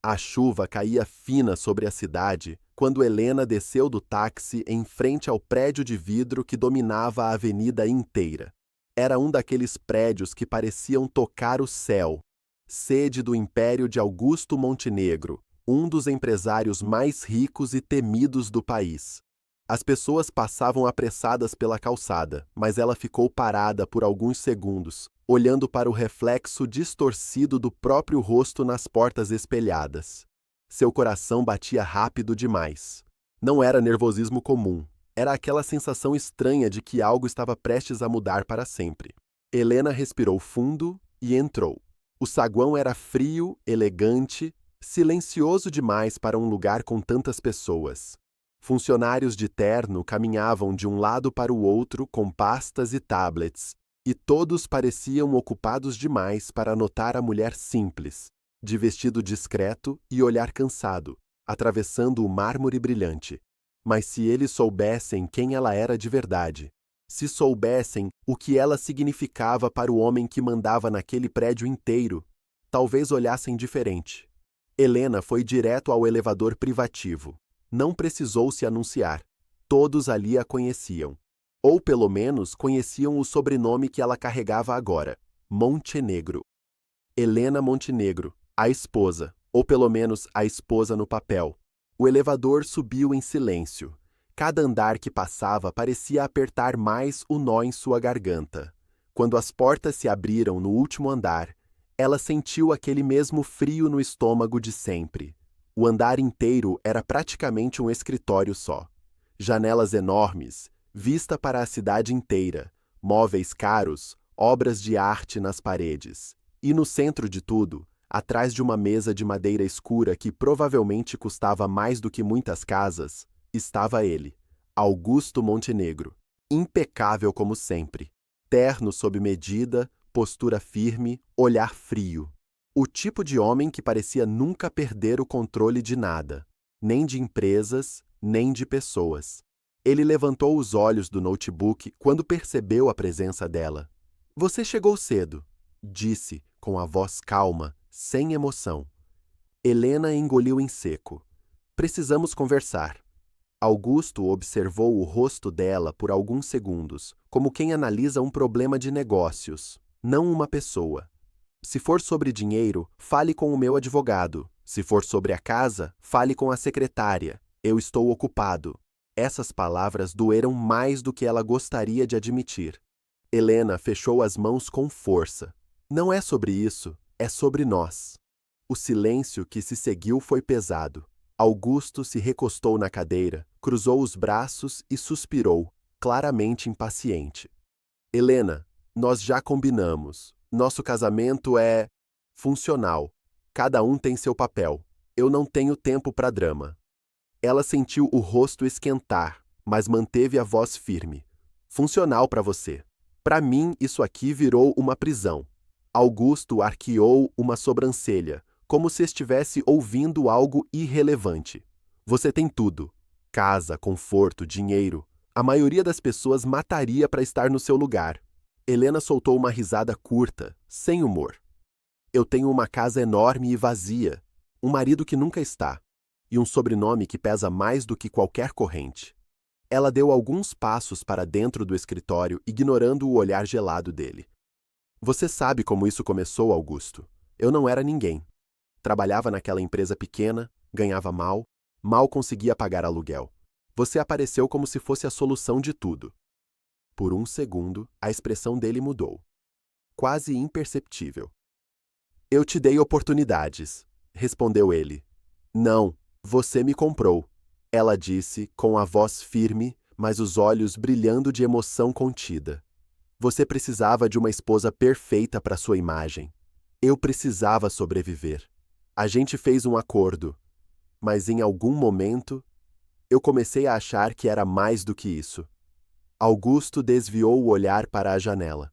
A chuva caía fina sobre a cidade quando Helena desceu do táxi em frente ao prédio de vidro que dominava a avenida inteira. Era um daqueles prédios que pareciam tocar o céu, sede do império de Augusto Montenegro, um dos empresários mais ricos e temidos do país. As pessoas passavam apressadas pela calçada, mas ela ficou parada por alguns segundos, olhando para o reflexo distorcido do próprio rosto nas portas espelhadas. Seu coração batia rápido demais. Não era nervosismo comum, era aquela sensação estranha de que algo estava prestes a mudar para sempre. Helena respirou fundo e entrou. O saguão era frio, elegante, silencioso demais para um lugar com tantas pessoas. Funcionários de terno caminhavam de um lado para o outro com pastas e tablets, e todos pareciam ocupados demais para notar a mulher simples, de vestido discreto e olhar cansado, atravessando o mármore brilhante. Mas se eles soubessem quem ela era de verdade, se soubessem o que ela significava para o homem que mandava naquele prédio inteiro, talvez olhassem diferente. Helena foi direto ao elevador privativo. Não precisou se anunciar. Todos ali a conheciam. Ou, pelo menos, conheciam o sobrenome que ela carregava agora, Montenegro. Helena Montenegro, a esposa, ou pelo menos a esposa no papel. O elevador subiu em silêncio. Cada andar que passava parecia apertar mais o nó em sua garganta. Quando as portas se abriram no último andar, ela sentiu aquele mesmo frio no estômago de sempre. O andar inteiro era praticamente um escritório só. Janelas enormes, vista para a cidade inteira, móveis caros, obras de arte nas paredes. E no centro de tudo, atrás de uma mesa de madeira escura que provavelmente custava mais do que muitas casas, estava ele, Augusto Montenegro, impecável como sempre. Terno sob medida, postura firme, olhar frio. O tipo de homem que parecia nunca perder o controle de nada, nem de empresas, nem de pessoas. Ele levantou os olhos do notebook quando percebeu a presença dela. "Você chegou cedo", disse, com a voz calma, sem emoção. Helena engoliu em seco. "Precisamos conversar." Augusto observou o rosto dela por alguns segundos, como quem analisa um problema de negócios, não uma pessoa. "Se for sobre dinheiro, fale com o meu advogado. Se for sobre a casa, fale com a secretária. Eu estou ocupado." Essas palavras doeram mais do que ela gostaria de admitir. Helena fechou as mãos com força. "Não é sobre isso, é sobre nós." O silêncio que se seguiu foi pesado. Augusto se recostou na cadeira, cruzou os braços e suspirou, claramente impaciente. "Helena, nós já combinamos. Nosso casamento é funcional. Cada um tem seu papel. Eu não tenho tempo para drama." Ela sentiu o rosto esquentar, mas manteve a voz firme. "Funcional para você. Para mim, isso aqui virou uma prisão." Augusto arqueou uma sobrancelha, como se estivesse ouvindo algo irrelevante. "Você tem tudo. Casa, conforto, dinheiro. A maioria das pessoas mataria para estar no seu lugar." Helena soltou uma risada curta, sem humor. "Eu tenho uma casa enorme e vazia, um marido que nunca está, e um sobrenome que pesa mais do que qualquer corrente." Ela deu alguns passos para dentro do escritório, ignorando o olhar gelado dele. "Você sabe como isso começou, Augusto. Eu não era ninguém. Trabalhava naquela empresa pequena, ganhava mal conseguia pagar aluguel. Você apareceu como se fosse a solução de tudo." Por um segundo, a expressão dele mudou. Quase imperceptível. "Eu te dei oportunidades", respondeu ele. "Não, você me comprou", ela disse, com a voz firme, mas os olhos brilhando de emoção contida. "Você precisava de uma esposa perfeita para sua imagem. Eu precisava sobreviver. A gente fez um acordo, mas em algum momento, eu comecei a achar que era mais do que isso." Augusto desviou o olhar para a janela.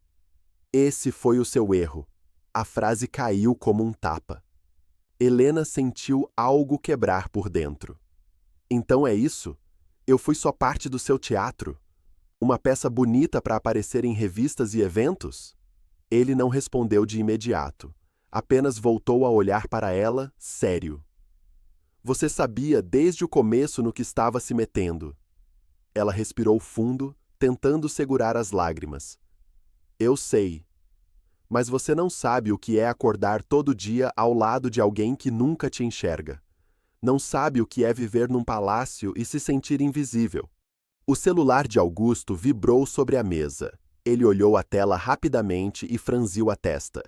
"Esse foi o seu erro." A frase caiu como um tapa. Helena sentiu algo quebrar por dentro. "Então é isso? Eu fui só parte do seu teatro? Uma peça bonita para aparecer em revistas e eventos?" Ele não respondeu de imediato. Apenas voltou a olhar para ela, sério. Você sabia desde o começo no que estava se metendo. Ela respirou fundo, tentando segurar as lágrimas. Eu sei. Mas você não sabe o que é acordar todo dia ao lado de alguém que nunca te enxerga. Não sabe o que é viver num palácio e se sentir invisível. O celular de Augusto vibrou sobre a mesa. Ele olhou a tela rapidamente e franziu a testa.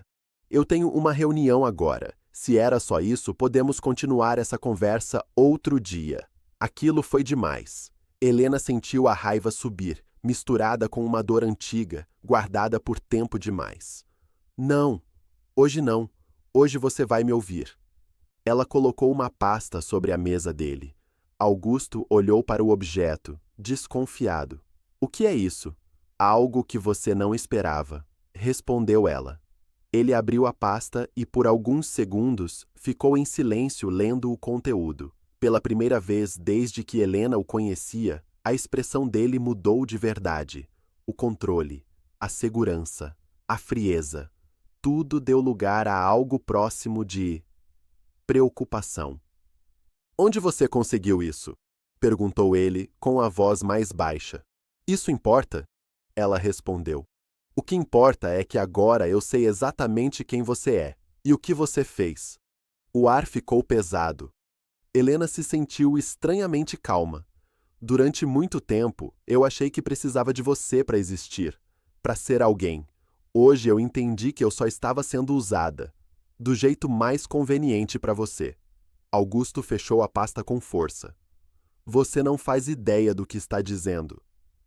Eu tenho uma reunião agora. Se era só isso, podemos continuar essa conversa outro dia. Aquilo foi demais. Helena sentiu a raiva subir, misturada com uma dor antiga, guardada por tempo demais. Não, hoje não. Hoje você vai me ouvir. Ela colocou uma pasta sobre a mesa dele. Augusto olhou para o objeto, desconfiado. O que é isso? Algo que você não esperava, respondeu ela. Ele abriu a pasta e, por alguns segundos, ficou em silêncio lendo o conteúdo. Pela primeira vez desde que Helena o conhecia, a expressão dele mudou de verdade. O controle, a segurança, a frieza. Tudo deu lugar a algo próximo de preocupação. Onde você conseguiu isso? Perguntou ele com a voz mais baixa. Isso importa? Ela respondeu. O que importa é que agora eu sei exatamente quem você é e o que você fez. O ar ficou pesado. Helena se sentiu estranhamente calma. Durante muito tempo, eu achei que precisava de você para existir, para ser alguém. Hoje eu entendi que eu só estava sendo usada, do jeito mais conveniente para você. Augusto fechou a pasta com força. Você não faz ideia do que está dizendo.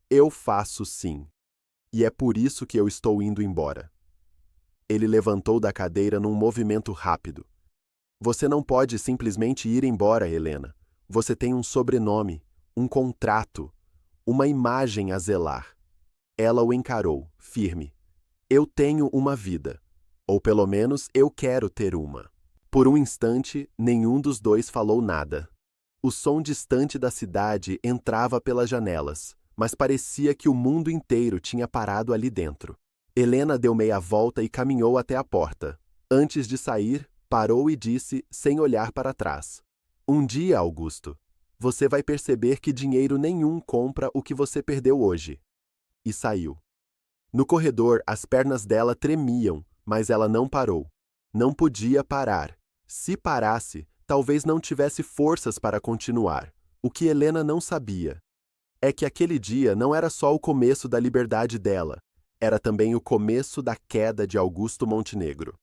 Eu faço sim. E é por isso que eu estou indo embora. Ele levantou da cadeira num movimento rápido. Você não pode simplesmente ir embora, Helena. Você tem um sobrenome, um contrato, uma imagem a zelar. Ela o encarou, firme. Eu tenho uma vida. Ou pelo menos eu quero ter uma. Por um instante, nenhum dos dois falou nada. O som distante da cidade entrava pelas janelas, mas parecia que o mundo inteiro tinha parado ali dentro. Helena deu meia volta e caminhou até a porta. Antes de sair, parou e disse, sem olhar para trás. Um dia, Augusto, você vai perceber que dinheiro nenhum compra o que você perdeu hoje. E saiu. No corredor, as pernas dela tremiam, mas ela não parou. Não podia parar. Se parasse, talvez não tivesse forças para continuar. O que Helena não sabia é que aquele dia não era só o começo da liberdade dela, era também o começo da queda de Augusto Montenegro.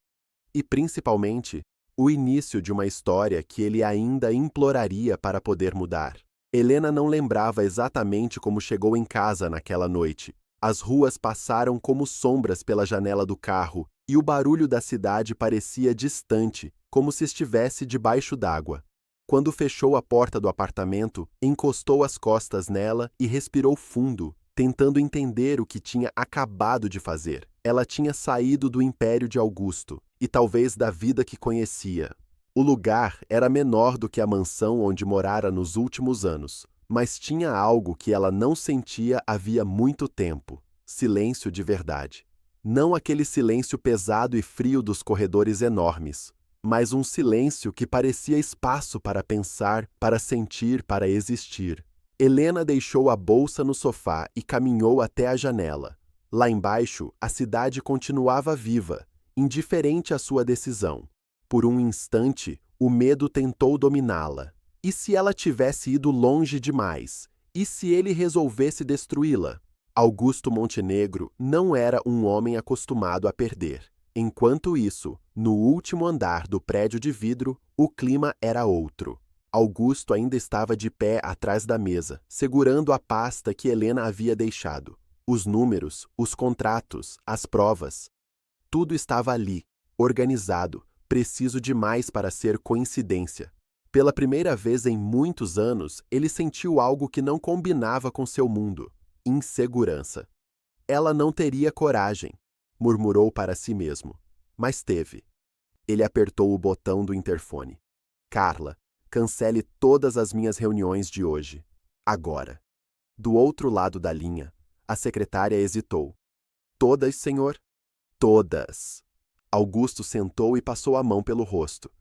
E, principalmente, o início de uma história que ele ainda imploraria para poder mudar. Helena não lembrava exatamente como chegou em casa naquela noite. As ruas passaram como sombras pela janela do carro e o barulho da cidade parecia distante, como se estivesse debaixo d'água. Quando fechou a porta do apartamento, encostou as costas nela e respirou fundo, tentando entender o que tinha acabado de fazer. Ela tinha saído do império de Augusto e talvez da vida que conhecia. O lugar era menor do que a mansão onde morara nos últimos anos, mas tinha algo que ela não sentia havia muito tempo: silêncio de verdade. Não aquele silêncio pesado e frio dos corredores enormes, mas um silêncio que parecia espaço para pensar, para sentir, para existir. Helena deixou a bolsa no sofá e caminhou até a janela. Lá embaixo, a cidade continuava viva, indiferente à sua decisão. Por um instante, o medo tentou dominá-la. E se ela tivesse ido longe demais? E se ele resolvesse destruí-la? Augusto Montenegro não era um homem acostumado a perder. Enquanto isso, no último andar do prédio de vidro, o clima era outro. Augusto ainda estava de pé atrás da mesa, segurando a pasta que Helena havia deixado. Os números, os contratos, as provas. Tudo estava ali, organizado, preciso demais para ser coincidência. Pela primeira vez em muitos anos, ele sentiu algo que não combinava com seu mundo: insegurança. Ela não teria coragem, murmurou para si mesmo, mas teve. Ele apertou o botão do interfone. Carla, cancele todas as minhas reuniões de hoje. Agora. Do outro lado da linha, a secretária hesitou. Todas, senhor? Todas. Augusto sentou e passou a mão pelo rosto.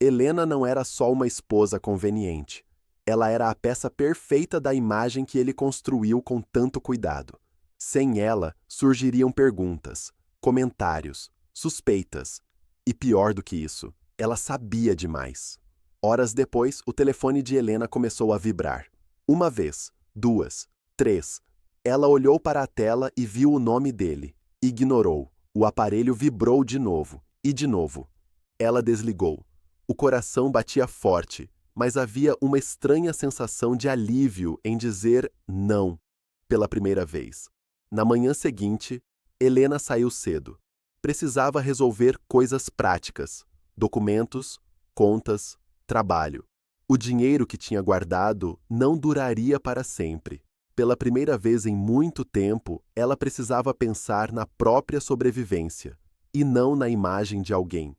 Helena não era só uma esposa conveniente. Ela era a peça perfeita da imagem que ele construiu com tanto cuidado. Sem ela, surgiriam perguntas, comentários, suspeitas. E pior do que isso, ela sabia demais. Horas depois, o telefone de Helena começou a vibrar. Uma vez, duas, três. Ela olhou para a tela e viu o nome dele. Ignorou. O aparelho vibrou de novo, e de novo. Ela desligou. O coração batia forte, mas havia uma estranha sensação de alívio em dizer não, pela primeira vez. Na manhã seguinte, Helena saiu cedo. Precisava resolver coisas práticas, documentos, contas, trabalho. O dinheiro que tinha guardado não duraria para sempre. Pela primeira vez em muito tempo, ela precisava pensar na própria sobrevivência, e não na imagem de alguém.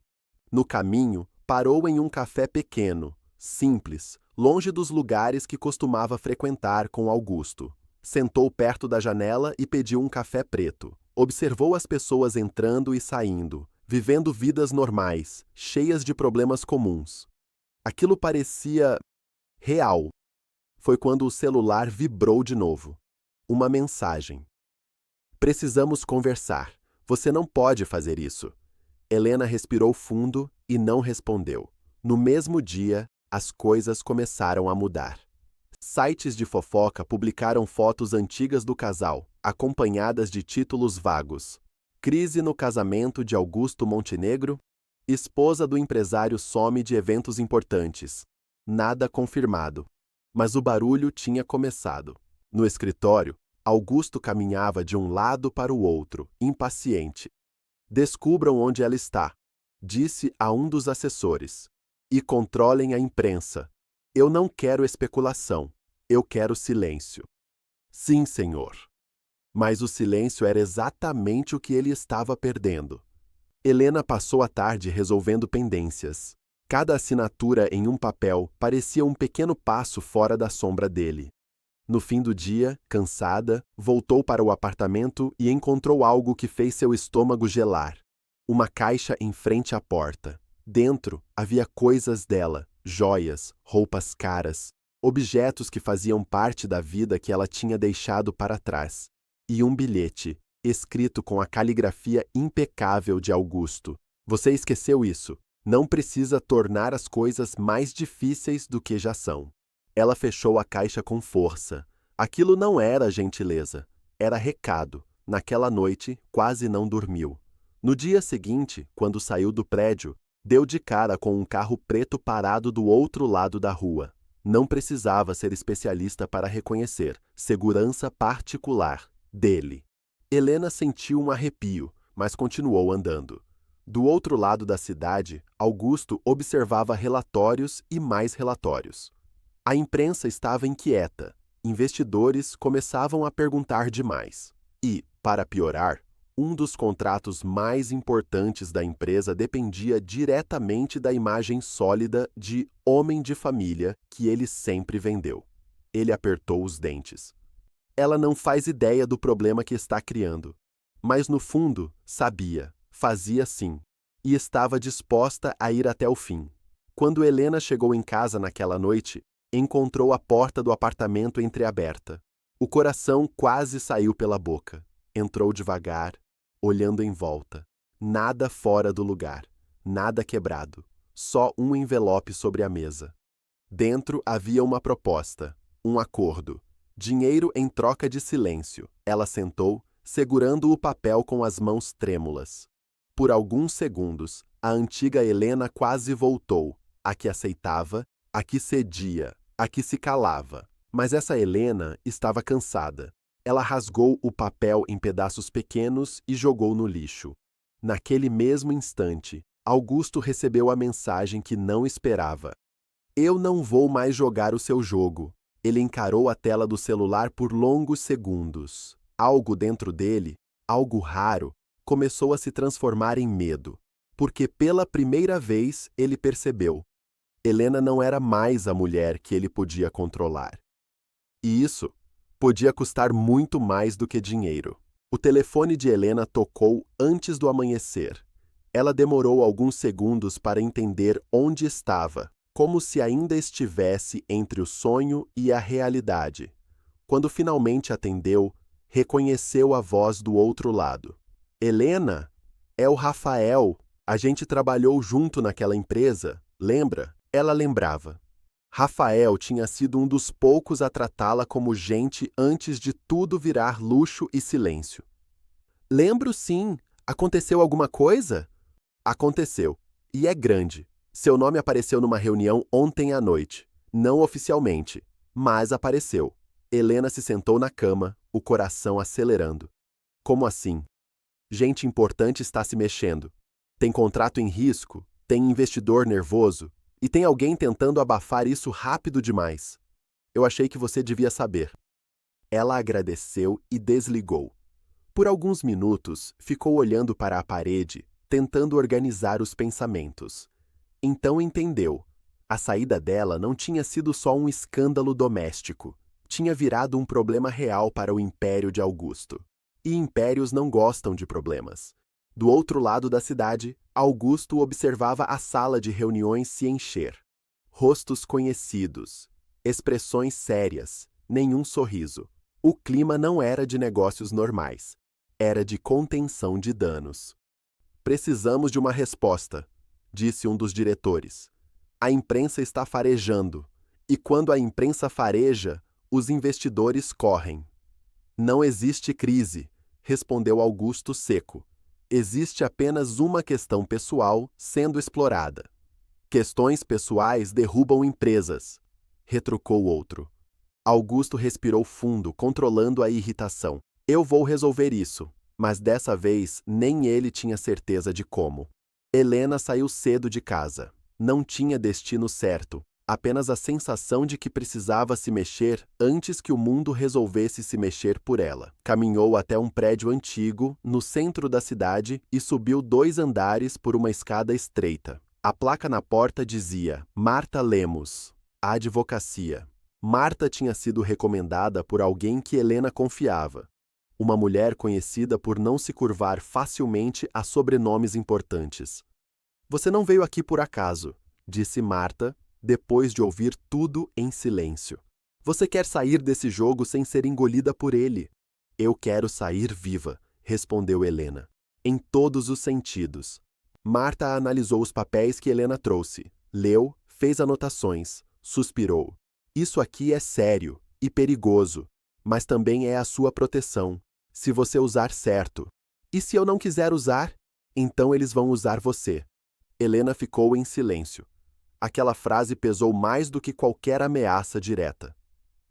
No caminho, parou em um café pequeno, simples, longe dos lugares que costumava frequentar com Augusto. Sentou perto da janela e pediu um café preto. Observou as pessoas entrando e saindo, vivendo vidas normais, cheias de problemas comuns. Aquilo parecia real. Foi quando o celular vibrou de novo. Uma mensagem. Precisamos conversar. Você não pode fazer isso. Helena respirou fundo e não respondeu. No mesmo dia, as coisas começaram a mudar. Sites de fofoca publicaram fotos antigas do casal, acompanhadas de títulos vagos. Crise no casamento de Augusto Montenegro. Esposa do empresário some de eventos importantes. Nada confirmado. Mas o barulho tinha começado. No escritório, Augusto caminhava de um lado para o outro, impaciente. Descubram onde ela está, disse a um dos assessores. E controlem a imprensa. Eu não quero especulação. Eu quero silêncio. Sim, senhor. Mas o silêncio era exatamente o que ele estava perdendo. Helena passou a tarde resolvendo pendências. Cada assinatura em um papel parecia um pequeno passo fora da sombra dele. No fim do dia, cansada, voltou para o apartamento e encontrou algo que fez seu estômago gelar. Uma caixa em frente à porta. Dentro havia coisas dela, joias, roupas caras, objetos que faziam parte da vida que ela tinha deixado para trás. E um bilhete, escrito com a caligrafia impecável de Augusto. Você esqueceu isso. Não precisa tornar as coisas mais difíceis do que já são. Ela fechou a caixa com força. Aquilo não era gentileza, era recado. Naquela noite, quase não dormiu. No dia seguinte, quando saiu do prédio, deu de cara com um carro preto parado do outro lado da rua. Não precisava ser especialista para reconhecer. Segurança particular dele. Helena sentiu um arrepio, mas continuou andando. Do outro lado da cidade, Augusto observava relatórios e mais relatórios. A imprensa estava inquieta. Investidores começavam a perguntar demais. E, para piorar, um dos contratos mais importantes da empresa dependia diretamente da imagem sólida de homem de família que ele sempre vendeu. Ele apertou os dentes. Ela não faz ideia do problema que está criando. Mas no fundo, sabia. Fazia sim, e estava disposta a ir até o fim. Quando Helena chegou em casa naquela noite, encontrou a porta do apartamento entreaberta. O coração quase saiu pela boca. Entrou devagar, olhando em volta. Nada fora do lugar, nada quebrado, só um envelope sobre a mesa. Dentro havia uma proposta, um acordo. Dinheiro em troca de silêncio. Ela sentou, segurando o papel com as mãos trêmulas. Por alguns segundos, a antiga Helena quase voltou, a que aceitava, a que cedia, a que se calava. Mas essa Helena estava cansada. Ela rasgou o papel em pedaços pequenos e jogou no lixo. Naquele mesmo instante, Augusto recebeu a mensagem que não esperava. Eu não vou mais jogar o seu jogo. Ele encarou a tela do celular por longos segundos. Algo dentro dele, algo raro, começou a se transformar em medo, porque pela primeira vez ele percebeu. Helena não era mais a mulher que ele podia controlar. E isso podia custar muito mais do que dinheiro. O telefone de Helena tocou antes do amanhecer. Ela demorou alguns segundos para entender onde estava, como se ainda estivesse entre o sonho e a realidade. Quando finalmente atendeu, reconheceu a voz do outro lado. Helena, é o Rafael. A gente trabalhou junto naquela empresa, lembra? Ela lembrava. Rafael tinha sido um dos poucos a tratá-la como gente antes de tudo virar luxo e silêncio. Lembro sim. Aconteceu alguma coisa? Aconteceu. E é grande. Seu nome apareceu numa reunião ontem à noite. Não oficialmente, mas apareceu. Helena se sentou na cama, o coração acelerando. Como assim? Gente importante está se mexendo. Tem contrato em risco, tem investidor nervoso e tem alguém tentando abafar isso rápido demais. Eu achei que você devia saber. Ela agradeceu e desligou. Por alguns minutos, ficou olhando para a parede, tentando organizar os pensamentos. Então entendeu. A saída dela não tinha sido só um escândalo doméstico. Tinha virado um problema real para o império de Augusto. E impérios não gostam de problemas. Do outro lado da cidade, Augusto observava a sala de reuniões se encher. Rostos conhecidos, expressões sérias, nenhum sorriso. O clima não era de negócios normais. Era de contenção de danos. Precisamos de uma resposta, disse um dos diretores. A imprensa está farejando, e quando a imprensa fareja, os investidores correm. Não existe crise, respondeu Augusto seco. Existe apenas uma questão pessoal sendo explorada. Questões pessoais derrubam empresas, retrucou outro. Augusto respirou fundo, controlando a irritação. Eu vou resolver isso, mas dessa vez nem ele tinha certeza de como. Helena saiu cedo de casa. Não tinha destino certo, apenas a sensação de que precisava se mexer antes que o mundo resolvesse se mexer por ela. Caminhou até um prédio antigo, no centro da cidade, e subiu 2 andares por uma escada estreita. A placa na porta dizia Marta Lemos, Advocacia. Marta tinha sido recomendada por alguém que Helena confiava. Uma mulher conhecida por não se curvar facilmente a sobrenomes importantes. Você não veio aqui por acaso, disse Marta, depois de ouvir tudo em silêncio. Você quer sair desse jogo sem ser engolida por ele. Eu quero sair viva, respondeu Helena. Em todos os sentidos. Marta analisou os papéis que Helena trouxe, leu, fez anotações, suspirou. Isso aqui é sério e perigoso, mas também é a sua proteção, se você usar certo. E se eu não quiser usar, então eles vão usar você. Helena ficou em silêncio. Aquela frase pesou mais do que qualquer ameaça direta.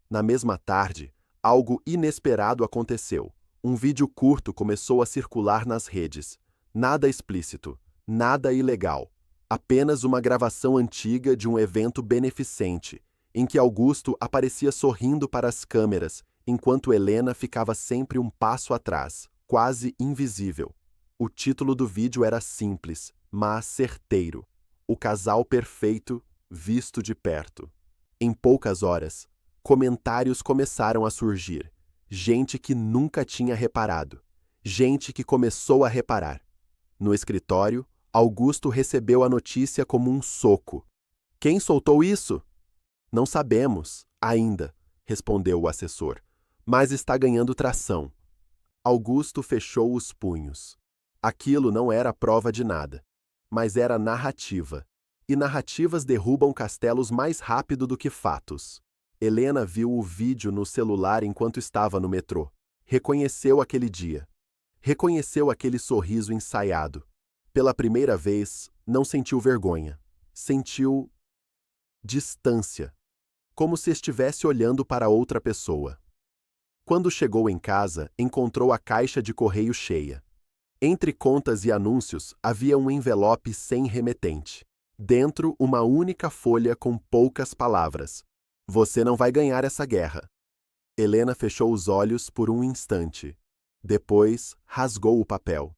Na mesma tarde, algo inesperado aconteceu. Um vídeo curto começou a circular nas redes. Nada explícito, nada ilegal. Apenas uma gravação antiga de um evento beneficente, em que Augusto aparecia sorrindo para as câmeras, enquanto Helena ficava sempre um passo atrás, quase invisível. O título do vídeo era simples, mas certeiro. O casal perfeito, visto de perto. Em poucas horas, comentários começaram a surgir. Gente que nunca tinha reparado. Gente que começou a reparar. No escritório, Augusto recebeu a notícia como um soco. Quem soltou isso? Não sabemos, ainda, respondeu o assessor, mas está ganhando tração. Augusto fechou os punhos. Aquilo não era prova de nada, mas era narrativa. E narrativas derrubam castelos mais rápido do que fatos. Helena viu o vídeo no celular enquanto estava no metrô. Reconheceu aquele dia. Reconheceu aquele sorriso ensaiado. Pela primeira vez, não sentiu vergonha. Sentiu distância. Como se estivesse olhando para outra pessoa. Quando chegou em casa, encontrou a caixa de correio cheia. Entre contas e anúncios, havia um envelope sem remetente. Dentro, uma única folha com poucas palavras. Você não vai ganhar essa guerra. Helena fechou os olhos por um instante. Depois, rasgou o papel.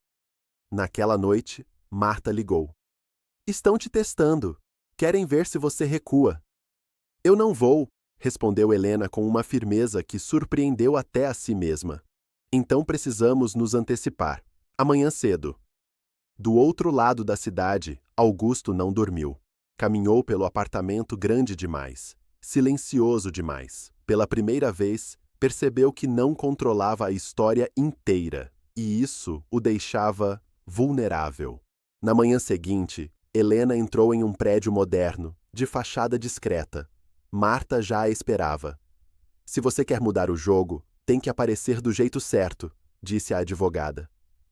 Naquela noite, Marta ligou. Estão te testando. Querem ver se você recua. Eu não vou, respondeu Helena com uma firmeza que surpreendeu até a si mesma. Então precisamos nos antecipar. Amanhã cedo. Do outro lado da cidade, Augusto não dormiu. Caminhou pelo apartamento grande demais, silencioso demais. Pela primeira vez, percebeu que não controlava a história inteira, e isso o deixava vulnerável. Na manhã seguinte, Helena entrou em um prédio moderno, de fachada discreta. Marta já a esperava. Se você quer mudar o jogo, tem que aparecer do jeito certo, disse a advogada.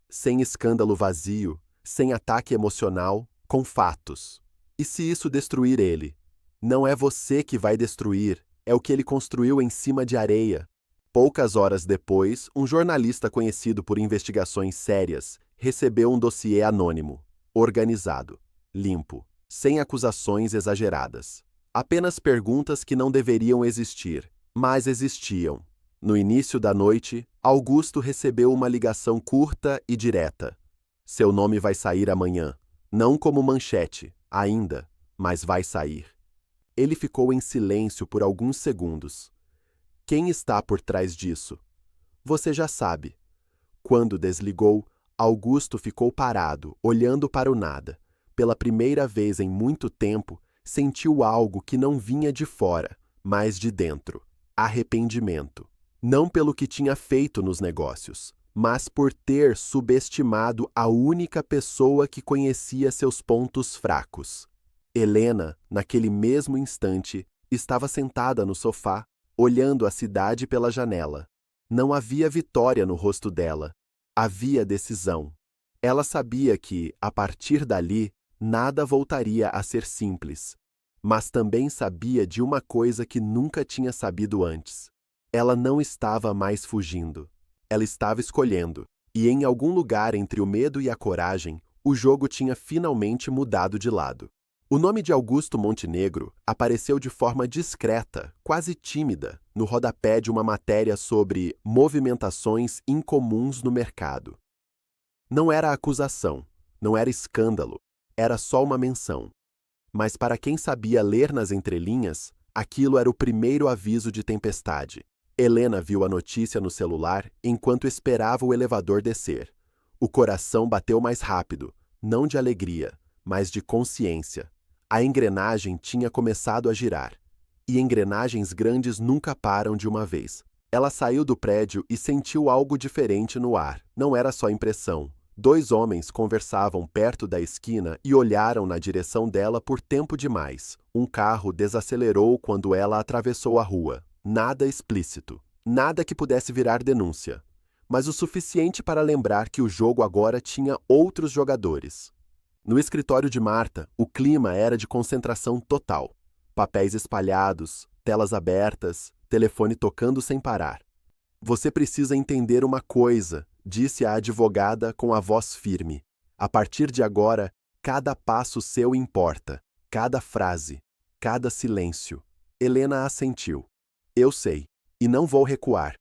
Sem escândalo vazio, sem ataque emocional, com fatos. E se isso destruir ele? Não é você que vai destruir, é o que ele construiu em cima de areia. Poucas horas depois, um jornalista conhecido por investigações sérias recebeu um dossiê anônimo, organizado, limpo, sem acusações exageradas. Apenas perguntas que não deveriam existir, mas existiam. No início da noite, Augusto recebeu uma ligação curta e direta. Seu nome vai sair amanhã, não como manchete, ainda, mas vai sair. Ele ficou em silêncio por alguns segundos. Quem está por trás disso? Você já sabe. Quando desligou, Augusto ficou parado, olhando para o nada. Pela primeira vez em muito tempo, sentiu algo que não vinha de fora, mas de dentro. Arrependimento. Não pelo que tinha feito nos negócios, mas por ter subestimado a única pessoa que conhecia seus pontos fracos. Helena, naquele mesmo instante, estava sentada no sofá, olhando a cidade pela janela. Não havia vitória no rosto dela. Havia decisão. Ela sabia que, a partir dali, nada voltaria a ser simples. Mas também sabia de uma coisa que nunca tinha sabido antes. Ela não estava mais fugindo. Ela estava escolhendo. E em algum lugar entre o medo e a coragem, o jogo tinha finalmente mudado de lado. O nome de Augusto Montenegro apareceu de forma discreta, quase tímida, no rodapé de uma matéria sobre movimentações incomuns no mercado. Não era acusação, não era escândalo, era só uma menção. Mas para quem sabia ler nas entrelinhas, aquilo era o primeiro aviso de tempestade. Helena viu a notícia no celular enquanto esperava o elevador descer. O coração bateu mais rápido, não de alegria, mas de consciência. A engrenagem tinha começado a girar. E engrenagens grandes nunca param de uma vez. Ela saiu do prédio e sentiu algo diferente no ar. Não era só impressão. 2 homens conversavam perto da esquina e olharam na direção dela por tempo demais. Um carro desacelerou quando ela atravessou a rua. Nada explícito. Nada que pudesse virar denúncia. Mas o suficiente para lembrar que o jogo agora tinha outros jogadores. No escritório de Marta, o clima era de concentração total. Papéis espalhados, telas abertas, telefone tocando sem parar. Você precisa entender uma coisa, disse a advogada com a voz firme. A partir de agora, cada passo seu importa. Cada frase, cada silêncio. Helena assentiu. Eu sei, e não vou recuar.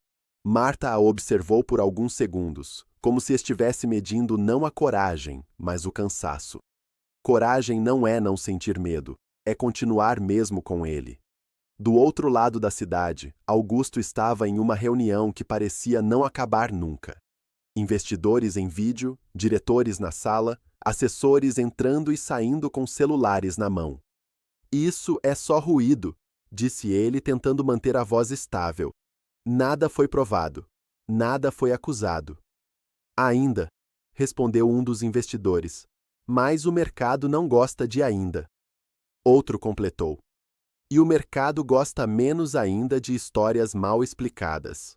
Marta a observou por alguns segundos, como se estivesse medindo não a coragem, mas o cansaço. Coragem não é não sentir medo, é continuar mesmo com ele. Do outro lado da cidade, Augusto estava em uma reunião que parecia não acabar nunca. Investidores em vídeo, diretores na sala, assessores entrando e saindo com celulares na mão. Isso é só ruído, disse ele tentando manter a voz estável. Nada foi provado. Nada foi acusado. Ainda, respondeu um dos investidores. Mas o mercado não gosta de ainda. Outro completou. E o mercado gosta menos ainda de histórias mal explicadas.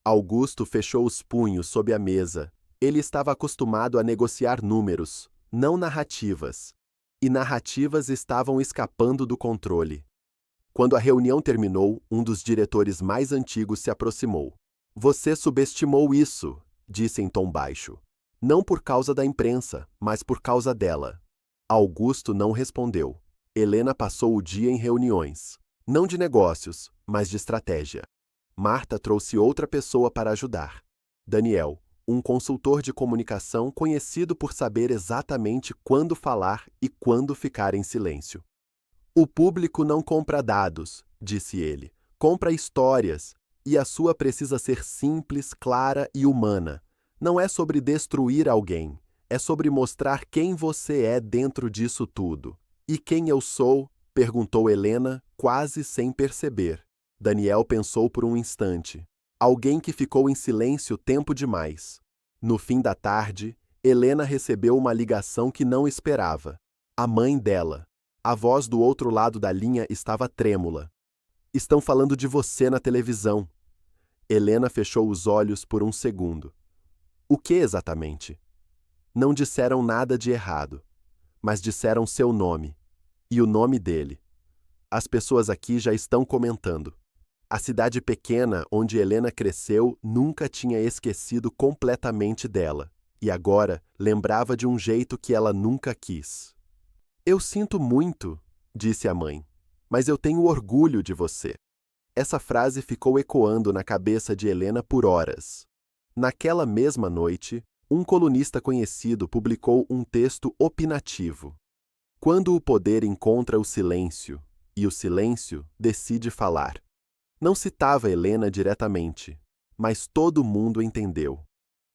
Augusto fechou os punhos sob a mesa. Ele estava acostumado a negociar números, não narrativas. E narrativas estavam escapando do controle. Quando a reunião terminou, um dos diretores mais antigos se aproximou. Você subestimou isso, disse em tom baixo. Não por causa da imprensa, mas por causa dela. Augusto não respondeu. Helena passou o dia em reuniões. Não de negócios, mas de estratégia. Marta trouxe outra pessoa para ajudar. Daniel, um consultor de comunicação conhecido por saber exatamente quando falar e quando ficar em silêncio. O público não compra dados, disse ele. Compra histórias. E a sua precisa ser simples, clara e humana. Não é sobre destruir alguém. É sobre mostrar quem você é dentro disso tudo. E quem eu sou? Perguntou Helena, quase sem perceber. Daniel pensou por um instante. Alguém que ficou em silêncio tempo demais. No fim da tarde, Helena recebeu uma ligação que não esperava. A mãe dela. A voz do outro lado da linha estava trêmula. Estão falando de você na televisão. Helena fechou os olhos por um segundo. O que exatamente? Não disseram nada de errado, mas disseram seu nome e o nome dele. As pessoas aqui já estão comentando. A cidade pequena onde Helena cresceu nunca tinha esquecido completamente dela, e agora lembrava de um jeito que ela nunca quis. Eu sinto muito, disse a mãe, mas eu tenho orgulho de você. Essa frase ficou ecoando na cabeça de Helena por horas. Naquela mesma noite, um colunista conhecido publicou um texto opinativo. Quando o poder encontra o silêncio, e o silêncio decide falar. Não citava Helena diretamente, mas todo mundo entendeu.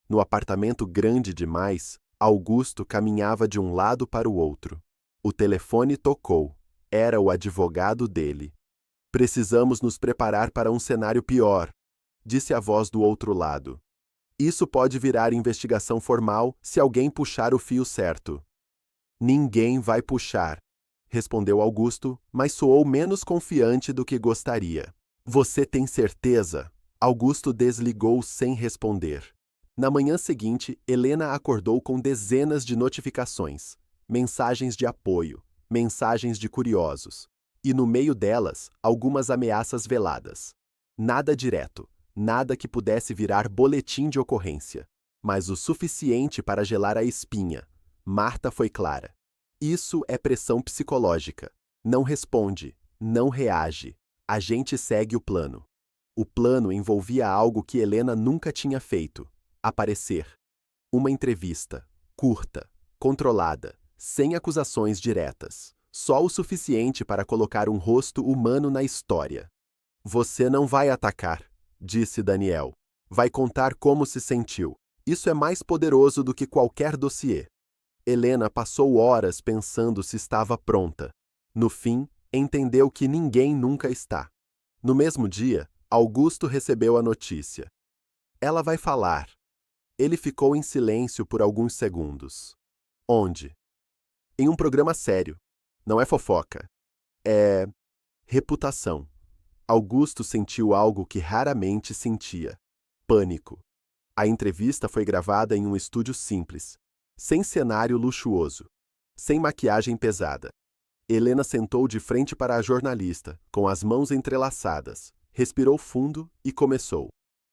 No apartamento grande demais, Augusto caminhava de um lado para o outro. O telefone tocou. Era o advogado dele. Precisamos nos preparar para um cenário pior, disse a voz do outro lado. Isso pode virar investigação formal se alguém puxar o fio certo. Ninguém vai puxar, respondeu Augusto, mas soou menos confiante do que gostaria. Você tem certeza? Augusto desligou sem responder. Na manhã seguinte, Helena acordou com dezenas de notificações, mensagens de apoio, mensagens de curiosos, e no meio delas, algumas ameaças veladas. Nada direto, nada que pudesse virar boletim de ocorrência, mas o suficiente para gelar a espinha. Marta foi clara. Isso é pressão psicológica. Não responde, não reage. A gente segue o plano. O plano envolvia algo que Helena nunca tinha feito: aparecer. Uma entrevista, curta, controlada, sem acusações diretas. Só o suficiente para colocar um rosto humano na história. Você não vai atacar, disse Daniel. Vai contar como se sentiu. Isso é mais poderoso do que qualquer dossiê. Helena passou horas pensando se estava pronta. No fim, entendeu que ninguém nunca está. No mesmo dia, Augusto recebeu a notícia. Ela vai falar. Ele ficou em silêncio por alguns segundos. Onde? Em um programa sério. Não é fofoca. É reputação. Augusto sentiu algo que raramente sentia: pânico. A entrevista foi gravada em um estúdio simples, sem cenário luxuoso, sem maquiagem pesada. Helena sentou de frente para a jornalista, com as mãos entrelaçadas, respirou fundo e começou.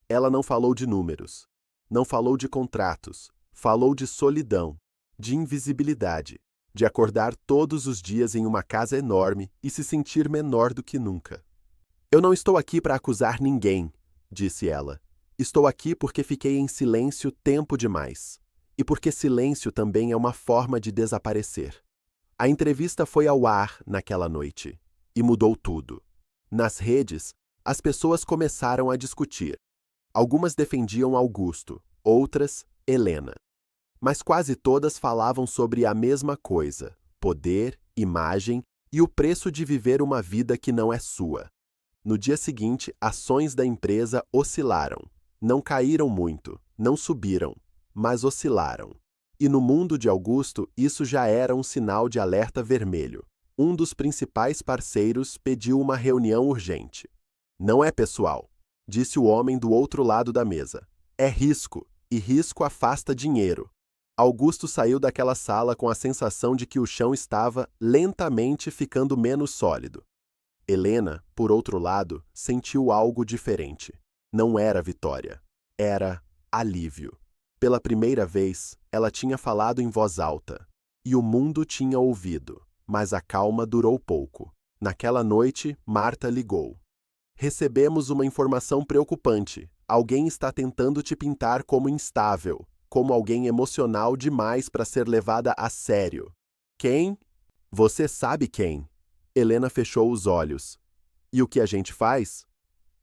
Ela não falou de números, não falou de contratos, falou de solidão, de invisibilidade, de acordar todos os dias em uma casa enorme e se sentir menor do que nunca. Eu não estou aqui para acusar ninguém, disse ela. Estou aqui porque fiquei em silêncio tempo demais. E porque silêncio também é uma forma de desaparecer. A entrevista foi ao ar naquela noite. E mudou tudo. Nas redes, as pessoas começaram a discutir. Algumas defendiam Augusto, outras, Helena. Mas quase todas falavam sobre a mesma coisa: poder, imagem e o preço de viver uma vida que não é sua. No dia seguinte, ações da empresa oscilaram. Não caíram muito, não subiram, mas oscilaram. E no mundo de Augusto, isso já era um sinal de alerta vermelho. Um dos principais parceiros pediu uma reunião urgente. Não é pessoal, disse o homem do outro lado da mesa. É risco, e risco afasta dinheiro. Augusto saiu daquela sala com a sensação de que o chão estava lentamente ficando menos sólido. Helena, por outro lado, sentiu algo diferente. Não era vitória. Era alívio. Pela primeira vez, ela tinha falado em voz alta. E o mundo tinha ouvido. Mas a calma durou pouco. Naquela noite, Marta ligou. Recebemos uma informação preocupante. Alguém está tentando te pintar como instável, como alguém emocional demais para ser levada a sério. Quem? Você sabe quem. Helena fechou os olhos. E o que a gente faz?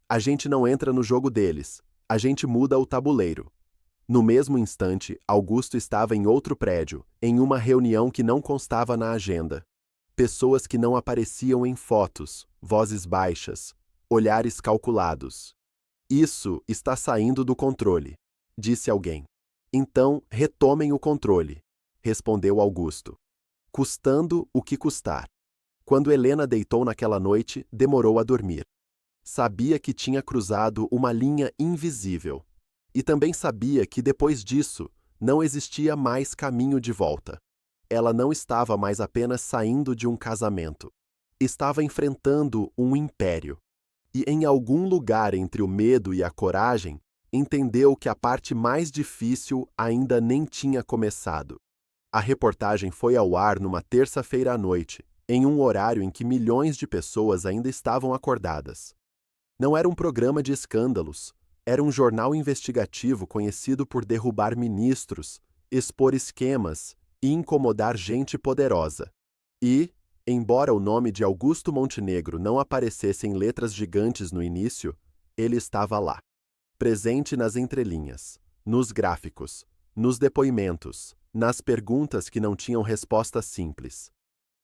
A gente não entra no jogo deles. A gente muda o tabuleiro. No mesmo instante, Augusto estava em outro prédio, em uma reunião que não constava na agenda. Pessoas que não apareciam em fotos, vozes baixas, olhares calculados. Isso está saindo do controle, disse alguém. Então, retomem o controle, respondeu Augusto. Custando o que custar. Quando Helena deitou naquela noite, demorou a dormir. Sabia que tinha cruzado uma linha invisível. E também sabia que depois disso, não existia mais caminho de volta. Ela não estava mais apenas saindo de um casamento. Estava enfrentando um império. E em algum lugar entre o medo e a coragem, entendeu que a parte mais difícil ainda nem tinha começado. A reportagem foi ao ar numa terça-feira à noite, em um horário em que milhões de pessoas ainda estavam acordadas. Não era um programa de escândalos, era um jornal investigativo conhecido por derrubar ministros, expor esquemas e incomodar gente poderosa. E, embora o nome de Augusto Montenegro não aparecesse em letras gigantes no início, ele estava lá, presente nas entrelinhas, nos gráficos, nos depoimentos, nas perguntas que não tinham resposta simples.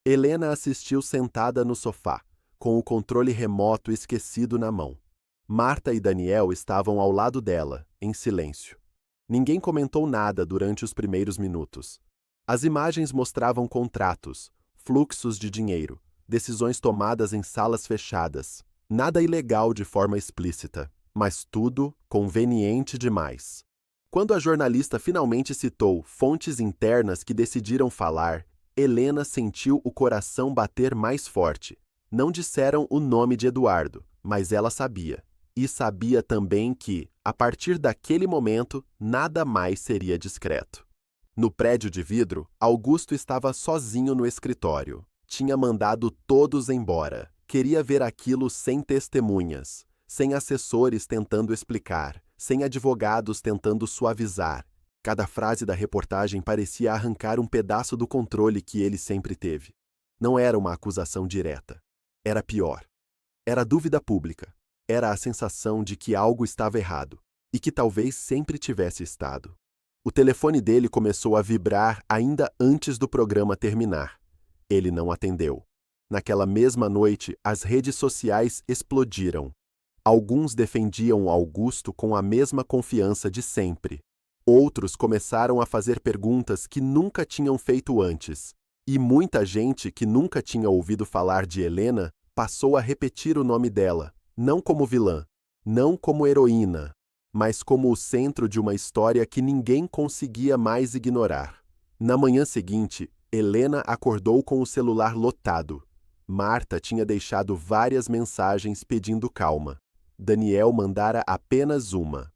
Helena assistiu sentada no sofá, com o controle remoto esquecido na mão. Marta e Daniel estavam ao lado dela, em silêncio. Ninguém comentou nada durante os primeiros minutos. As imagens mostravam contratos, fluxos de dinheiro, decisões tomadas em salas fechadas. Nada ilegal de forma explícita, mas tudo conveniente demais. Quando a jornalista finalmente citou fontes internas que decidiram falar, Helena sentiu o coração bater mais forte. Não disseram o nome de Eduardo, mas ela sabia. E sabia também que, a partir daquele momento, nada mais seria discreto. No prédio de vidro, Augusto estava sozinho no escritório. Tinha mandado todos embora. Queria ver aquilo sem testemunhas, sem assessores tentando explicar, sem advogados tentando suavizar. Cada frase da reportagem parecia arrancar um pedaço do controle que ele sempre teve. Não era uma acusação direta. Era pior. Era dúvida pública. Era a sensação de que algo estava errado, e que talvez sempre tivesse estado. O telefone dele começou a vibrar ainda antes do programa terminar. Ele não atendeu. Naquela mesma noite, as redes sociais explodiram. Alguns defendiam Augusto com a mesma confiança de sempre. Outros começaram a fazer perguntas que nunca tinham feito antes. E muita gente que nunca tinha ouvido falar de Helena passou a repetir o nome dela, não como vilã, não como heroína, mas como o centro de uma história que ninguém conseguia mais ignorar. Na manhã seguinte, Helena acordou com o celular lotado. Marta tinha deixado várias mensagens pedindo calma. Daniel mandara apenas uma.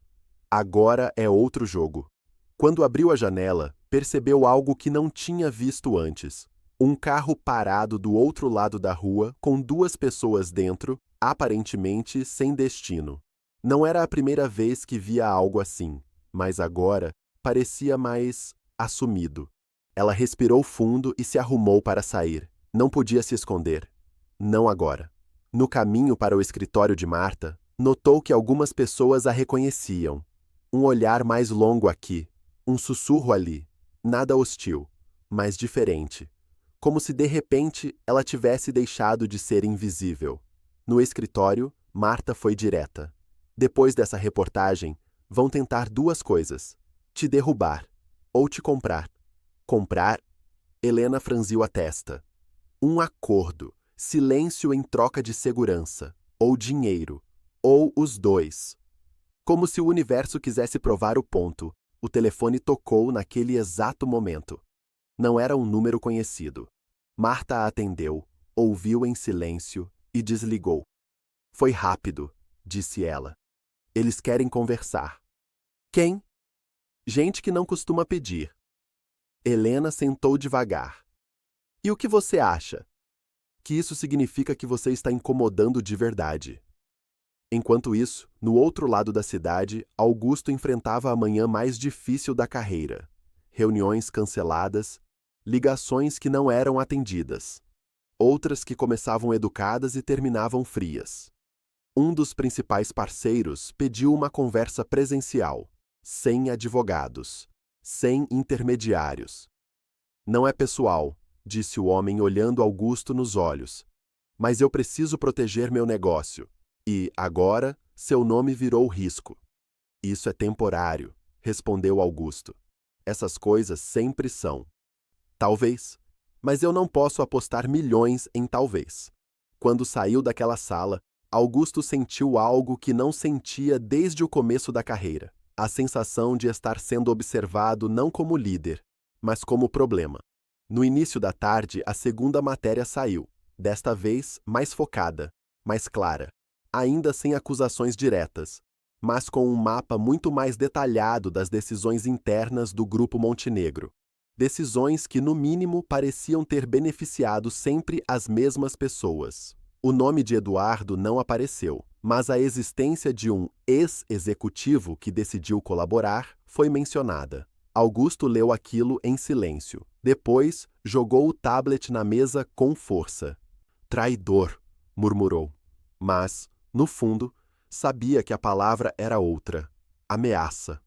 Agora é outro jogo. Quando abriu a janela, percebeu algo que não tinha visto antes. Um carro parado do outro lado da rua, com duas pessoas dentro, aparentemente sem destino. Não era a primeira vez que via algo assim, mas agora parecia mais assumido. Ela respirou fundo e se arrumou para sair. Não podia se esconder. Não agora. No caminho para o escritório de Marta, notou que algumas pessoas a reconheciam. Um olhar mais longo aqui, um sussurro ali. Nada hostil, mas diferente. Como se de repente ela tivesse deixado de ser invisível. No escritório, Marta foi direta. Depois dessa reportagem, vão tentar duas coisas: te derrubar ou te comprar. Comprar? Helena franziu a testa. Um acordo, silêncio em troca de segurança, ou dinheiro, ou os dois. Como se o universo quisesse provar o ponto, o telefone tocou naquele exato momento. Não era um número conhecido. Marta a atendeu, ouviu em silêncio e desligou. Foi rápido, disse ela. Eles querem conversar. Quem? Gente que não costuma pedir. Helena sentou devagar. E o que você acha? Que isso significa que você está incomodando de verdade. Enquanto isso, no outro lado da cidade, Augusto enfrentava a manhã mais difícil da carreira. Reuniões canceladas, ligações que não eram atendidas, outras que começavam educadas e terminavam frias. Um dos principais parceiros pediu uma conversa presencial. sem advogados, sem intermediários. Não é pessoal, disse o homem olhando Augusto nos olhos. Mas eu preciso proteger meu negócio. E, agora, seu nome virou risco. Isso é temporário, respondeu Augusto. Essas coisas sempre são. Talvez. Mas eu não posso apostar milhões em talvez. Quando saiu daquela sala, Augusto sentiu algo que não sentia desde o começo da carreira. A sensação de estar sendo observado não como líder, mas como problema. No início da tarde, a segunda matéria saiu, desta vez mais focada, mais clara, ainda sem acusações diretas, mas com um mapa muito mais detalhado das decisões internas do Grupo Montenegro. Decisões que, no mínimo, pareciam ter beneficiado sempre as mesmas pessoas. O nome de Eduardo não apareceu, mas a existência de um ex-executivo que decidiu colaborar foi mencionada. Augusto leu aquilo em silêncio. Depois, jogou o tablet na mesa com força. Traidor, murmurou. Mas, no fundo, sabia que a palavra era outra. Ameaça.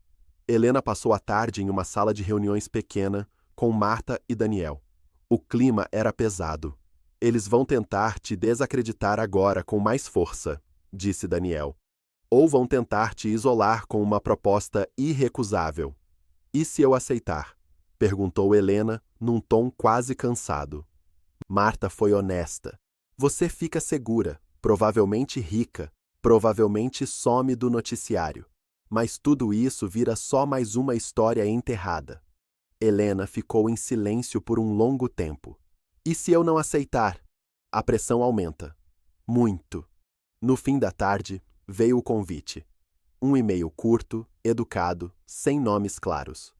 Helena passou a tarde em uma sala de reuniões pequena, com Marta e Daniel. O clima era pesado. Eles vão tentar te desacreditar agora com mais força, disse Daniel. Ou vão tentar te isolar com uma proposta irrecusável. E se eu aceitar? Perguntou Helena, num tom quase cansado. Marta foi honesta. Você fica segura, provavelmente rica, provavelmente some do noticiário. Mas tudo isso vira só mais uma história enterrada. Helena ficou em silêncio por um longo tempo. E se eu não aceitar? A pressão aumenta. Muito. No fim da tarde, veio o convite. Um e-mail curto, educado, sem nomes claros.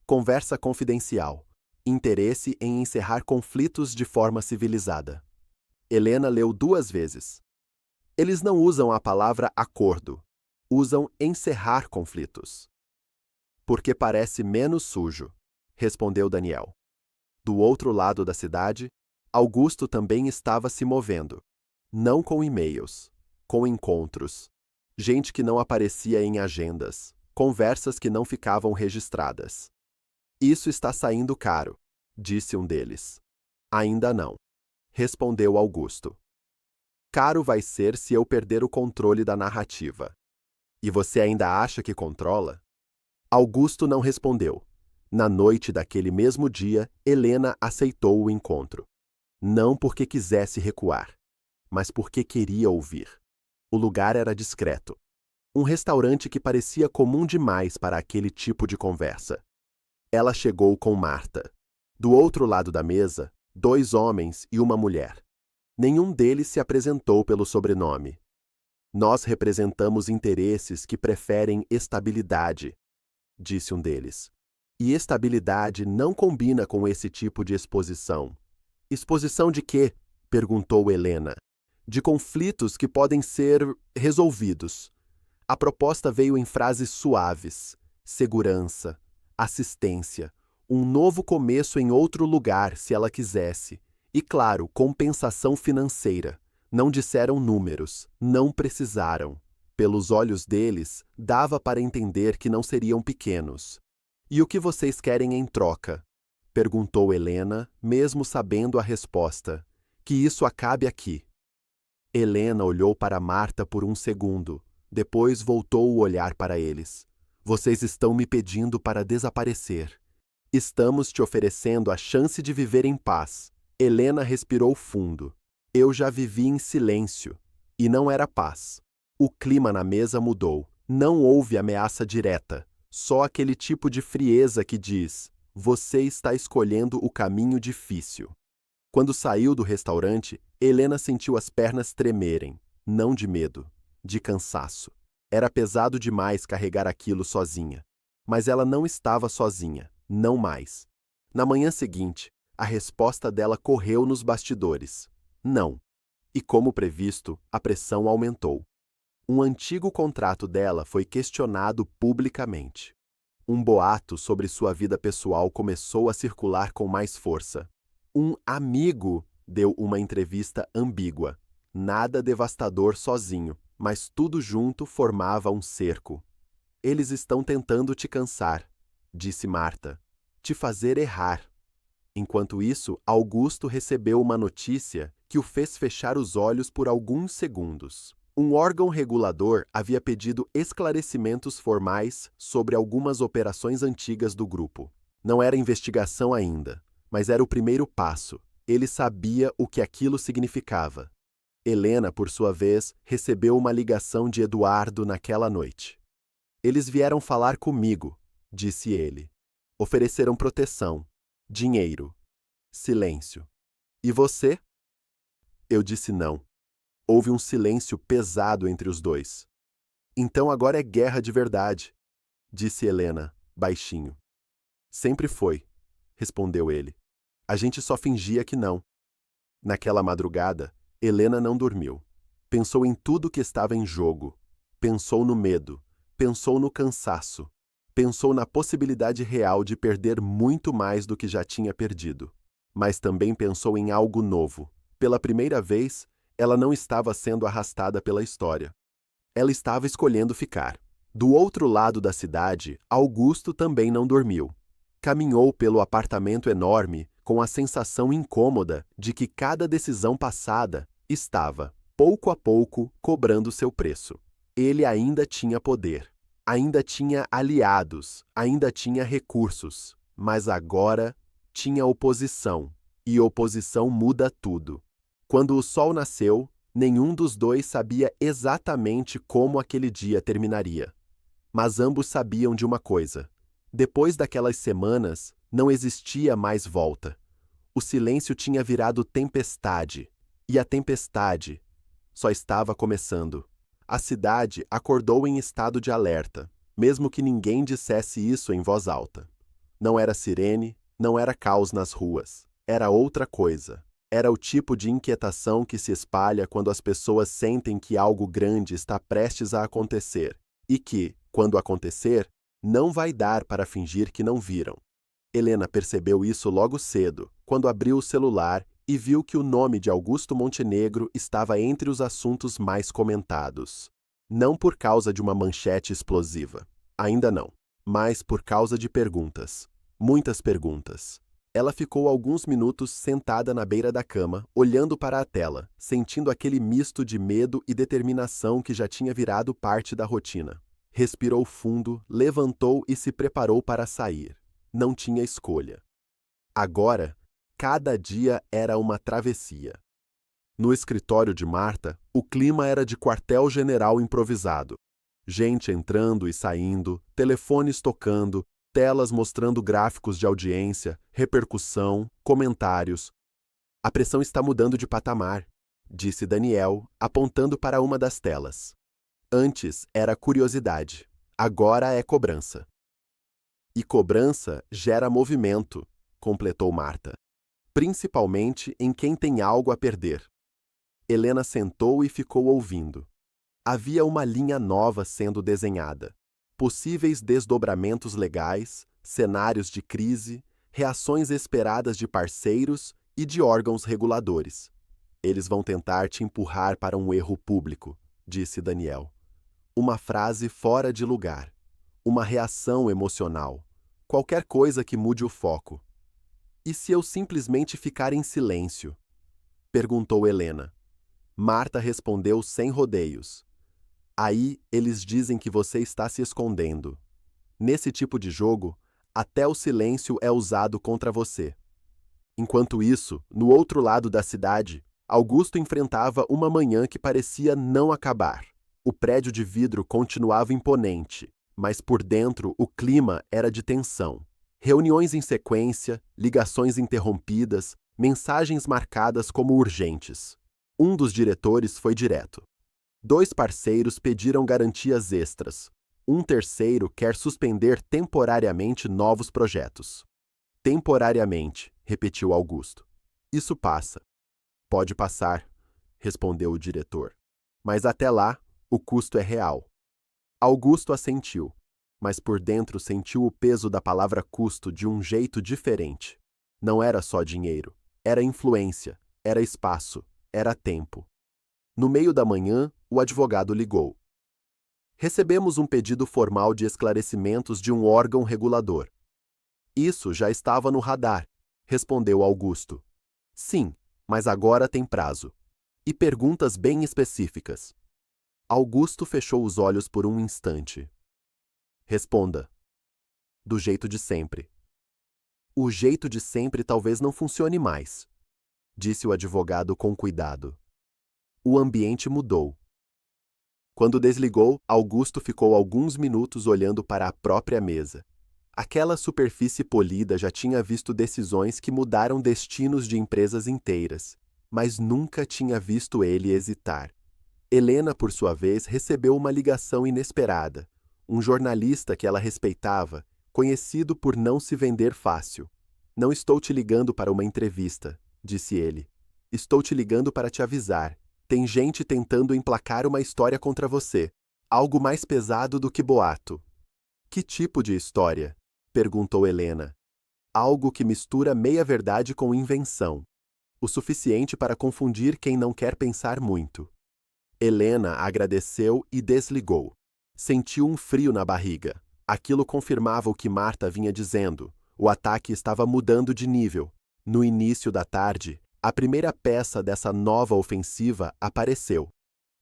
Conversa confidencial. Interesse em encerrar conflitos de forma civilizada. Helena leu 2 vezes. Eles não usam a palavra acordo. Usam encerrar conflitos. Porque parece menos sujo, respondeu Daniel. Do outro lado da cidade, Augusto também estava se movendo. Não com e-mails, com encontros. Gente que não aparecia em agendas, conversas que não ficavam registradas. Isso está saindo caro, disse um deles. Ainda não, respondeu Augusto. Caro vai ser se eu perder o controle da narrativa. E você ainda acha que controla? Augusto não respondeu. Na noite daquele mesmo dia, Helena aceitou o encontro. Não porque quisesse recuar, mas porque queria ouvir. O lugar era discreto. Um restaurante que parecia comum demais para aquele tipo de conversa. Ela chegou com Marta. Do outro lado da mesa, 2 homens e uma mulher. Nenhum deles se apresentou pelo sobrenome. Nós representamos interesses que preferem estabilidade, disse um deles. E estabilidade não combina com esse tipo de exposição. Exposição de quê? Perguntou Helena. De conflitos que podem ser resolvidos. A proposta veio em frases suaves. Segurança, assistência, um novo começo em outro lugar, se ela quisesse. E, claro, compensação financeira. Não disseram números, não precisaram. Pelos olhos deles, dava para entender que não seriam pequenos. E o que vocês querem em troca? Perguntou Helena, mesmo sabendo a resposta. Que isso acabe aqui. Helena olhou para Marta por um segundo. Depois voltou o olhar para eles. Vocês estão me pedindo para desaparecer. Estamos te oferecendo a chance de viver em paz. Helena respirou fundo. Eu já vivi em silêncio. E não era paz. O clima na mesa mudou. Não houve ameaça direta. Só aquele tipo de frieza que diz: você está escolhendo o caminho difícil. Quando saiu do restaurante, Helena sentiu as pernas tremerem. Não de medo, de cansaço. Era pesado demais carregar aquilo sozinha. Mas ela não estava sozinha. Não mais. Na manhã seguinte, a resposta dela correu nos bastidores. Não. E como previsto, a pressão aumentou. Um antigo contrato dela foi questionado publicamente. Um boato sobre sua vida pessoal começou a circular com mais força. Um amigo deu uma entrevista ambígua. Nada devastador sozinho, mas tudo junto formava um cerco. Eles estão tentando te cansar, disse Marta, te fazer errar. Enquanto isso, Augusto recebeu uma notícia que o fez fechar os olhos por alguns segundos. Um órgão regulador havia pedido esclarecimentos formais sobre algumas operações antigas do grupo. Não era investigação ainda, mas era o primeiro passo. Ele sabia o que aquilo significava. Helena, por sua vez, recebeu uma ligação de Eduardo naquela noite. Eles vieram falar comigo, disse ele. Ofereceram proteção, dinheiro, silêncio. E você? Eu disse não. Houve um silêncio pesado entre os dois. Então agora é guerra de verdade, disse Helena, baixinho. Sempre foi, respondeu ele. A gente só fingia que não. Naquela madrugada, Helena não dormiu. Pensou em tudo que estava em jogo. Pensou no medo. Pensou no cansaço. Pensou na possibilidade real de perder muito mais do que já tinha perdido. Mas também pensou em algo novo. Pela primeira vez, ela não estava sendo arrastada pela história. Ela estava escolhendo ficar. Do outro lado da cidade, Augusto também não dormiu. Caminhou pelo apartamento enorme com a sensação incômoda de que cada decisão passada estava, pouco a pouco, cobrando seu preço. Ele ainda tinha poder, ainda tinha aliados, ainda tinha recursos, mas agora tinha oposição, e oposição muda tudo. Quando o sol nasceu, nenhum dos dois sabia exatamente como aquele dia terminaria. Mas ambos sabiam de uma coisa. Depois daquelas semanas, não existia mais volta. O silêncio tinha virado tempestade, e a tempestade só estava começando. A cidade acordou em estado de alerta, mesmo que ninguém dissesse isso em voz alta. Não era sirene, não era caos nas ruas. Era outra coisa. Era o tipo de inquietação que se espalha quando as pessoas sentem que algo grande está prestes a acontecer e que, quando acontecer, não vai dar para fingir que não viram. Helena percebeu isso logo cedo, quando abriu o celular e viu que o nome de Augusto Montenegro estava entre os assuntos mais comentados. Não por causa de uma manchete explosiva, ainda não, mas por causa de perguntas. Muitas perguntas. Ela ficou alguns minutos sentada na beira da cama, olhando para a tela, sentindo aquele misto de medo e determinação que já tinha virado parte da rotina. Respirou fundo, levantou e se preparou para sair. Não tinha escolha. Agora, cada dia era uma travessia. No escritório de Marta, o clima era de quartel-general improvisado. Gente entrando e saindo, telefones tocando, telas mostrando gráficos de audiência, repercussão, comentários. A pressão está mudando de patamar, disse Daniel, apontando para uma das telas. Antes era curiosidade, agora é cobrança. E cobrança gera movimento, completou Marta. Principalmente em quem tem algo a perder. Helena sentou e ficou ouvindo. Havia uma linha nova sendo desenhada. Possíveis desdobramentos legais, cenários de crise, reações esperadas de parceiros e de órgãos reguladores. Eles vão tentar te empurrar para um erro público, disse Daniel. Uma frase fora de lugar. Uma reação emocional. Qualquer coisa que mude o foco. E se eu simplesmente ficar em silêncio? Perguntou Helena. Marta respondeu sem rodeios. Aí eles dizem que você está se escondendo. Nesse tipo de jogo, até o silêncio é usado contra você. Enquanto isso, no outro lado da cidade, Augusto enfrentava uma manhã que parecia não acabar. O prédio de vidro continuava imponente, mas por dentro o clima era de tensão. Reuniões em sequência, ligações interrompidas, mensagens marcadas como urgentes. Um dos diretores foi direto. 2 parceiros pediram garantias extras. Um terceiro quer suspender temporariamente novos projetos. Temporariamente, repetiu Augusto. Isso passa. Pode passar, respondeu o diretor. Mas até lá, o custo é real. Augusto assentiu, mas por dentro sentiu o peso da palavra custo de um jeito diferente. Não era só dinheiro, era influência, era espaço, era tempo. No meio da manhã, o advogado ligou. Recebemos um pedido formal de esclarecimentos de um órgão regulador. Isso já estava no radar, respondeu Augusto. Sim, mas agora tem prazo. E perguntas bem específicas. Augusto fechou os olhos por um instante. Responda. Do jeito de sempre. O jeito de sempre talvez não funcione mais, disse o advogado com cuidado. O ambiente mudou. Quando desligou, Augusto ficou alguns minutos olhando para a própria mesa. Aquela superfície polida já tinha visto decisões que mudaram destinos de empresas inteiras, mas nunca tinha visto ele hesitar. Helena, por sua vez, recebeu uma ligação inesperada. Um jornalista que ela respeitava, conhecido por não se vender fácil. Não estou te ligando para uma entrevista, disse ele. Estou te ligando para te avisar. Tem gente tentando emplacar uma história contra você. Algo mais pesado do que boato. Que tipo de história? Perguntou Helena. Algo que mistura meia-verdade com invenção. O suficiente para confundir quem não quer pensar muito. Helena agradeceu e desligou. Sentiu um frio na barriga. Aquilo confirmava o que Marta vinha dizendo. O ataque estava mudando de nível. No início da tarde, a primeira peça dessa nova ofensiva apareceu.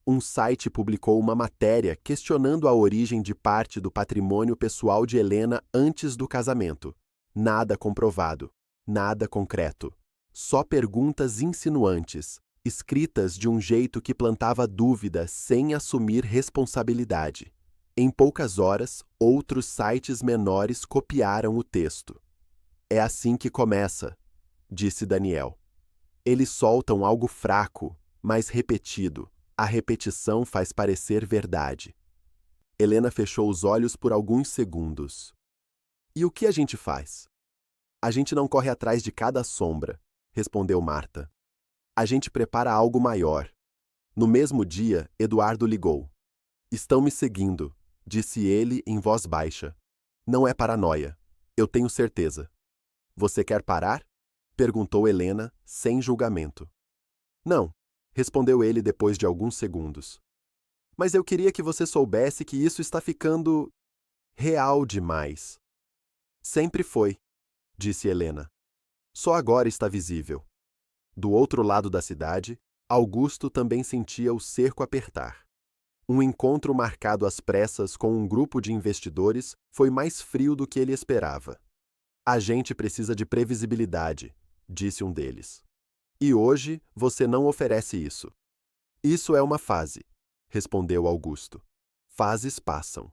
Um site publicou uma matéria questionando a origem de parte do patrimônio pessoal de Helena antes do casamento. Nada comprovado, nada concreto. Só perguntas insinuantes, escritas de um jeito que plantava dúvida sem assumir responsabilidade. Em poucas horas, outros sites menores copiaram o texto. É assim que começa, disse Daniel. Eles soltam algo fraco, mas repetido. A repetição faz parecer verdade. Helena fechou os olhos por alguns segundos. E o que a gente faz? A gente não corre atrás de cada sombra, respondeu Marta. A gente prepara algo maior. No mesmo dia, Eduardo ligou. Estão me seguindo, disse ele em voz baixa. Não é paranoia. Eu tenho certeza. Você quer parar? Perguntou Helena, sem julgamento. Não, respondeu ele depois de alguns segundos. Mas eu queria que você soubesse que isso está ficando real demais. Sempre foi, disse Helena. Só agora está visível. Do outro lado da cidade, Augusto também sentia o cerco apertar. Um encontro marcado às pressas com um grupo de investidores foi mais frio do que ele esperava. A gente precisa de previsibilidade, disse um deles. E hoje você não oferece isso. Isso é uma fase, respondeu Augusto. Fases passam.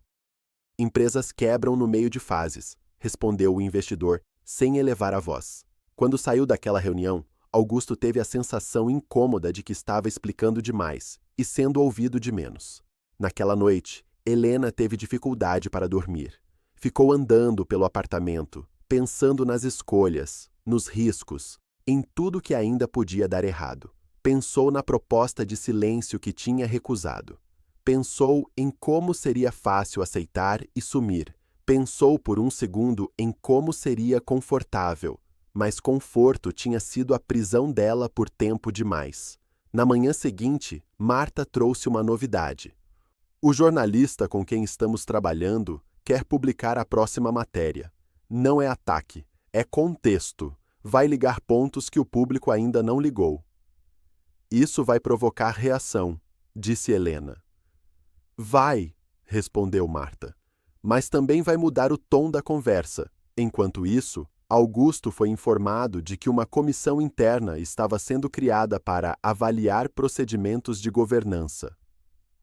Empresas quebram no meio de fases, respondeu o investidor, sem elevar a voz. Quando saiu daquela reunião, Augusto teve a sensação incômoda de que estava explicando demais e sendo ouvido de menos. Naquela noite, Helena teve dificuldade para dormir. Ficou andando pelo apartamento, pensando nas escolhas, nos riscos, em tudo que ainda podia dar errado. Pensou na proposta de silêncio que tinha recusado. Pensou em como seria fácil aceitar e sumir. Pensou por um segundo em como seria confortável, mas conforto tinha sido a prisão dela por tempo demais. Na manhã seguinte, Marta trouxe uma novidade. O jornalista com quem estamos trabalhando quer publicar a próxima matéria. Não é ataque, é contexto. Vai ligar pontos que o público ainda não ligou. Isso vai provocar reação, disse Helena. Vai, respondeu Marta. Mas também vai mudar o tom da conversa. Enquanto isso, Augusto foi informado de que uma comissão interna estava sendo criada para avaliar procedimentos de governança.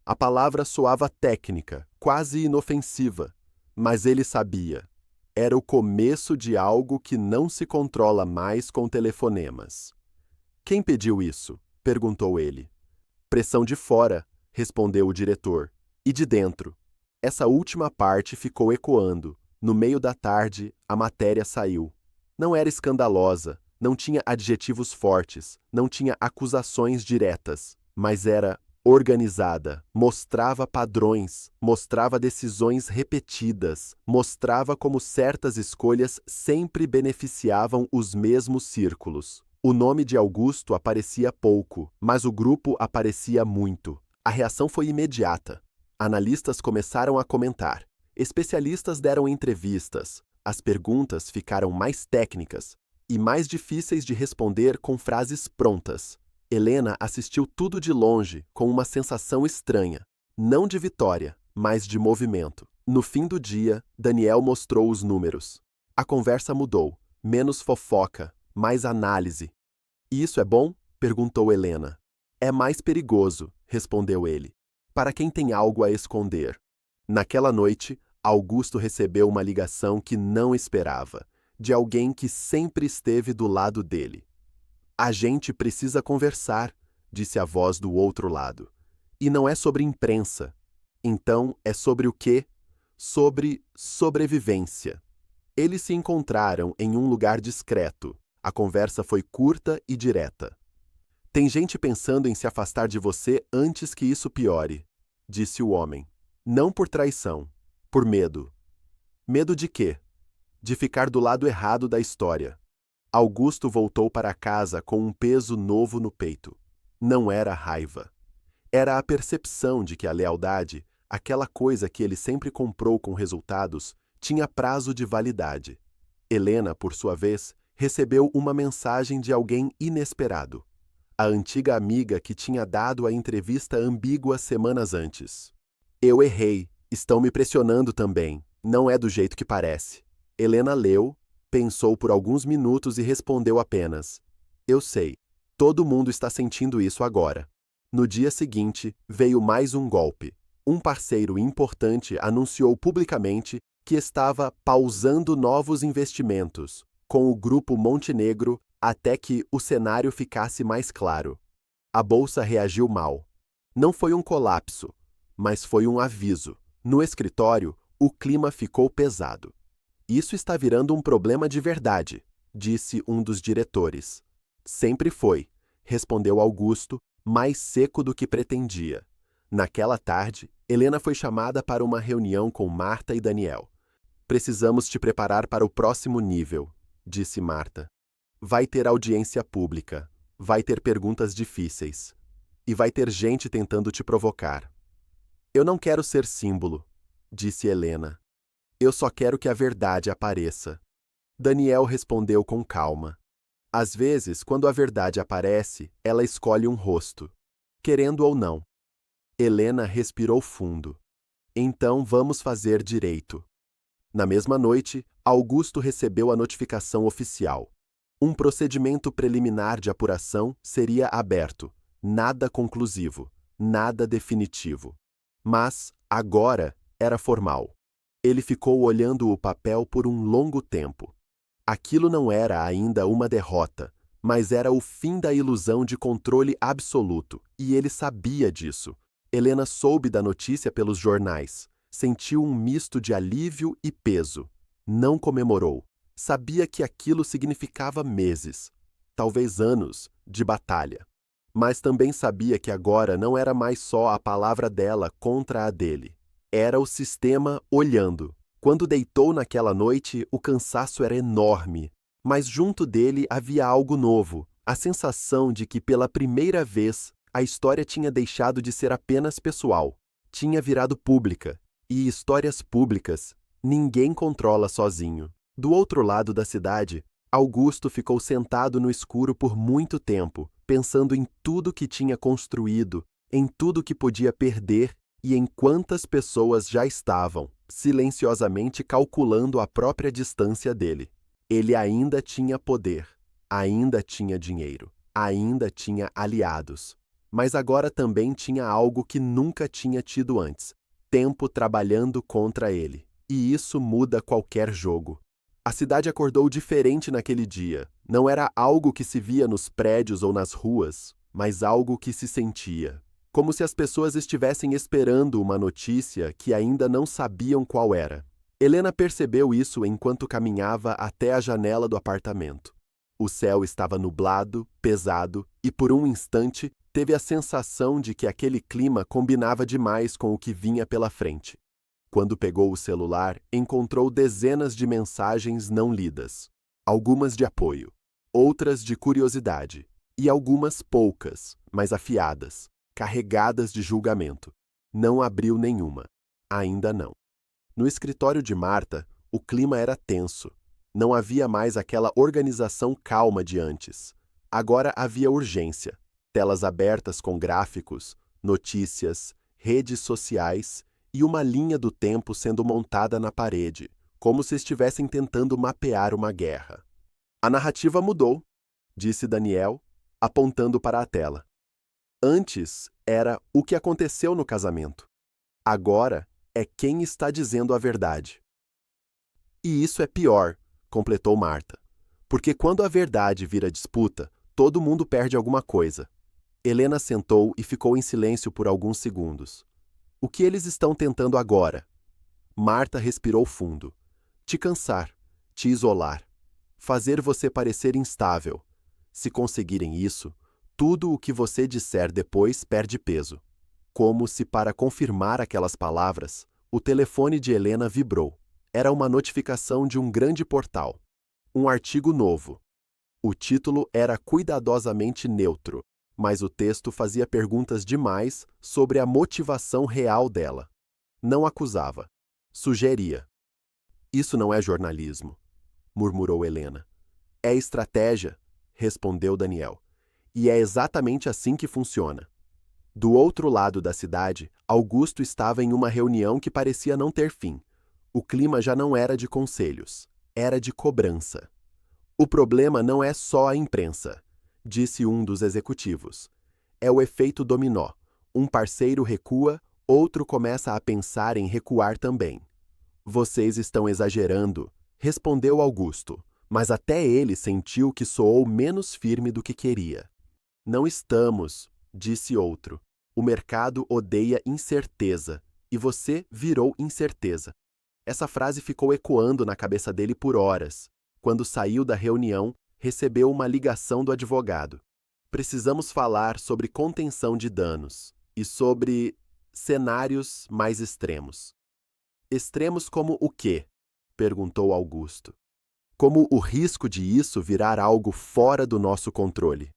A palavra soava técnica, quase inofensiva, mas ele sabia. Era o começo de algo que não se controla mais com telefonemas. Quem pediu isso? Perguntou ele. Pressão de fora, respondeu o diretor. E de dentro. Essa última parte ficou ecoando. No meio da tarde, a matéria saiu. Não era escandalosa, não tinha adjetivos fortes, não tinha acusações diretas, mas era organizada, mostrava padrões, mostrava decisões repetidas, mostrava como certas escolhas sempre beneficiavam os mesmos círculos. O nome de Augusto aparecia pouco, mas o grupo aparecia muito. A reação foi imediata. Analistas começaram a comentar. Especialistas deram entrevistas. As perguntas ficaram mais técnicas e mais difíceis de responder com frases prontas. Helena assistiu tudo de longe com uma sensação estranha. Não de vitória, mas de movimento. No fim do dia, Daniel mostrou os números. A conversa mudou. Menos fofoca, mais análise. "E isso é bom?" perguntou Helena. "É mais perigoso", respondeu ele, "para quem tem algo a esconder." Naquela noite, Augusto recebeu uma ligação que não esperava, de alguém que sempre esteve do lado dele. "A gente precisa conversar", disse a voz do outro lado. "E não é sobre imprensa. Então, é sobre o quê? Sobre sobrevivência." Eles se encontraram em um lugar discreto. A conversa foi curta e direta. "Tem gente pensando em se afastar de você antes que isso piore", disse o homem. "Não por traição, por medo." "Medo de quê?" "De ficar do lado errado da história." Augusto voltou para casa com um peso novo no peito. Não era raiva. Era a percepção de que a lealdade, aquela coisa que ele sempre comprou com resultados, tinha prazo de validade. Helena, por sua vez, recebeu uma mensagem de alguém inesperado. A antiga amiga que tinha dado a entrevista ambígua semanas antes. "Eu errei. Estão me pressionando também. Não é do jeito que parece." Helena leu, pensou por alguns minutos e respondeu apenas: "Eu sei. Todo mundo está sentindo isso agora." No dia seguinte, veio mais um golpe. Um parceiro importante anunciou publicamente que estava pausando novos investimentos com o Grupo Montenegro até que o cenário ficasse mais claro. A bolsa reagiu mal. Não foi um colapso, mas foi um aviso. No escritório, o clima ficou pesado. "Isso está virando um problema de verdade", disse um dos diretores. "Sempre foi", respondeu Augusto, mais seco do que pretendia. Naquela tarde, Helena foi chamada para uma reunião com Marta e Daniel. "Precisamos te preparar para o próximo nível", disse Marta. "Vai ter audiência pública, vai ter perguntas difíceis, e vai ter gente tentando te provocar." "Eu não quero ser símbolo", disse Helena. "Eu só quero que a verdade apareça." Daniel respondeu com calma. "Às vezes, quando a verdade aparece, ela escolhe um rosto, querendo ou não." Helena respirou fundo. "Então vamos fazer direito." Na mesma noite, Augusto recebeu a notificação oficial. Um procedimento preliminar de apuração seria aberto. Nada conclusivo, nada definitivo. Mas, agora, era formal. Ele ficou olhando o papel por um longo tempo. Aquilo não era ainda uma derrota, mas era o fim da ilusão de controle absoluto, e ele sabia disso. Helena soube da notícia pelos jornais. Sentiu um misto de alívio e peso. Não comemorou. Sabia que aquilo significava meses, talvez anos, de batalha. Mas também sabia que agora não era mais só a palavra dela contra a dele. Era o sistema olhando. Quando deitou naquela noite, o cansaço era enorme. Mas junto dele havia algo novo, a sensação de que pela primeira vez a história tinha deixado de ser apenas pessoal. Tinha virado pública. E histórias públicas, ninguém controla sozinho. Do outro lado da cidade, Augusto ficou sentado no escuro por muito tempo, pensando em tudo que tinha construído, em tudo que podia perder e em quantas pessoas já estavam, silenciosamente calculando a própria distância dele. Ele ainda tinha poder, ainda tinha dinheiro, ainda tinha aliados. Mas agora também tinha algo que nunca tinha tido antes. Tempo trabalhando contra ele. E isso muda qualquer jogo. A cidade acordou diferente naquele dia. Não era algo que se via nos prédios ou nas ruas, mas algo que se sentia. Como se as pessoas estivessem esperando uma notícia que ainda não sabiam qual era. Helena percebeu isso enquanto caminhava até a janela do apartamento. O céu estava nublado, pesado, e por um instante teve a sensação de que aquele clima combinava demais com o que vinha pela frente. Quando pegou o celular, encontrou dezenas de mensagens não lidas. Algumas de apoio, outras de curiosidade, e algumas poucas, mas afiadas, carregadas de julgamento. Não abriu nenhuma. Ainda não. No escritório de Marta, o clima era tenso. Não havia mais aquela organização calma de antes. Agora havia urgência. Telas abertas com gráficos, notícias, redes sociais e uma linha do tempo sendo montada na parede, como se estivessem tentando mapear uma guerra. A narrativa mudou, disse Daniel, apontando para a tela. Antes era o que aconteceu no casamento. Agora é quem está dizendo a verdade. E isso é pior, completou Marta, porque quando a verdade vira disputa, todo mundo perde alguma coisa. Helena sentou e ficou em silêncio por alguns segundos. O que eles estão tentando agora? Marta respirou fundo. Te cansar, te isolar, fazer você parecer instável. Se conseguirem isso, tudo o que você disser depois perde peso. Como se para confirmar aquelas palavras, o telefone de Helena vibrou. Era uma notificação de um grande portal. Um artigo novo. O título era cuidadosamente neutro, mas o texto fazia perguntas demais sobre a motivação real dela. Não acusava. Sugeria. Isso não é jornalismo, murmurou Helena. É estratégia, respondeu Daniel. E é exatamente assim que funciona. Do outro lado da cidade, Augusto estava em uma reunião que parecia não ter fim. O clima já não era de conselhos, era de cobrança. O problema não é só a imprensa, disse um dos executivos. É o efeito dominó. Um parceiro recua, outro começa a pensar em recuar também. Vocês estão exagerando, respondeu Augusto, mas até ele sentiu que soou menos firme do que queria. Não estamos, disse outro. O mercado odeia incerteza, e você virou incerteza. Essa frase ficou ecoando na cabeça dele por horas. Quando saiu da reunião, recebeu uma ligação do advogado. Precisamos falar sobre contenção de danos e sobre cenários mais extremos. Extremos como o quê? Perguntou Augusto. Como o risco de isso virar algo fora do nosso controle.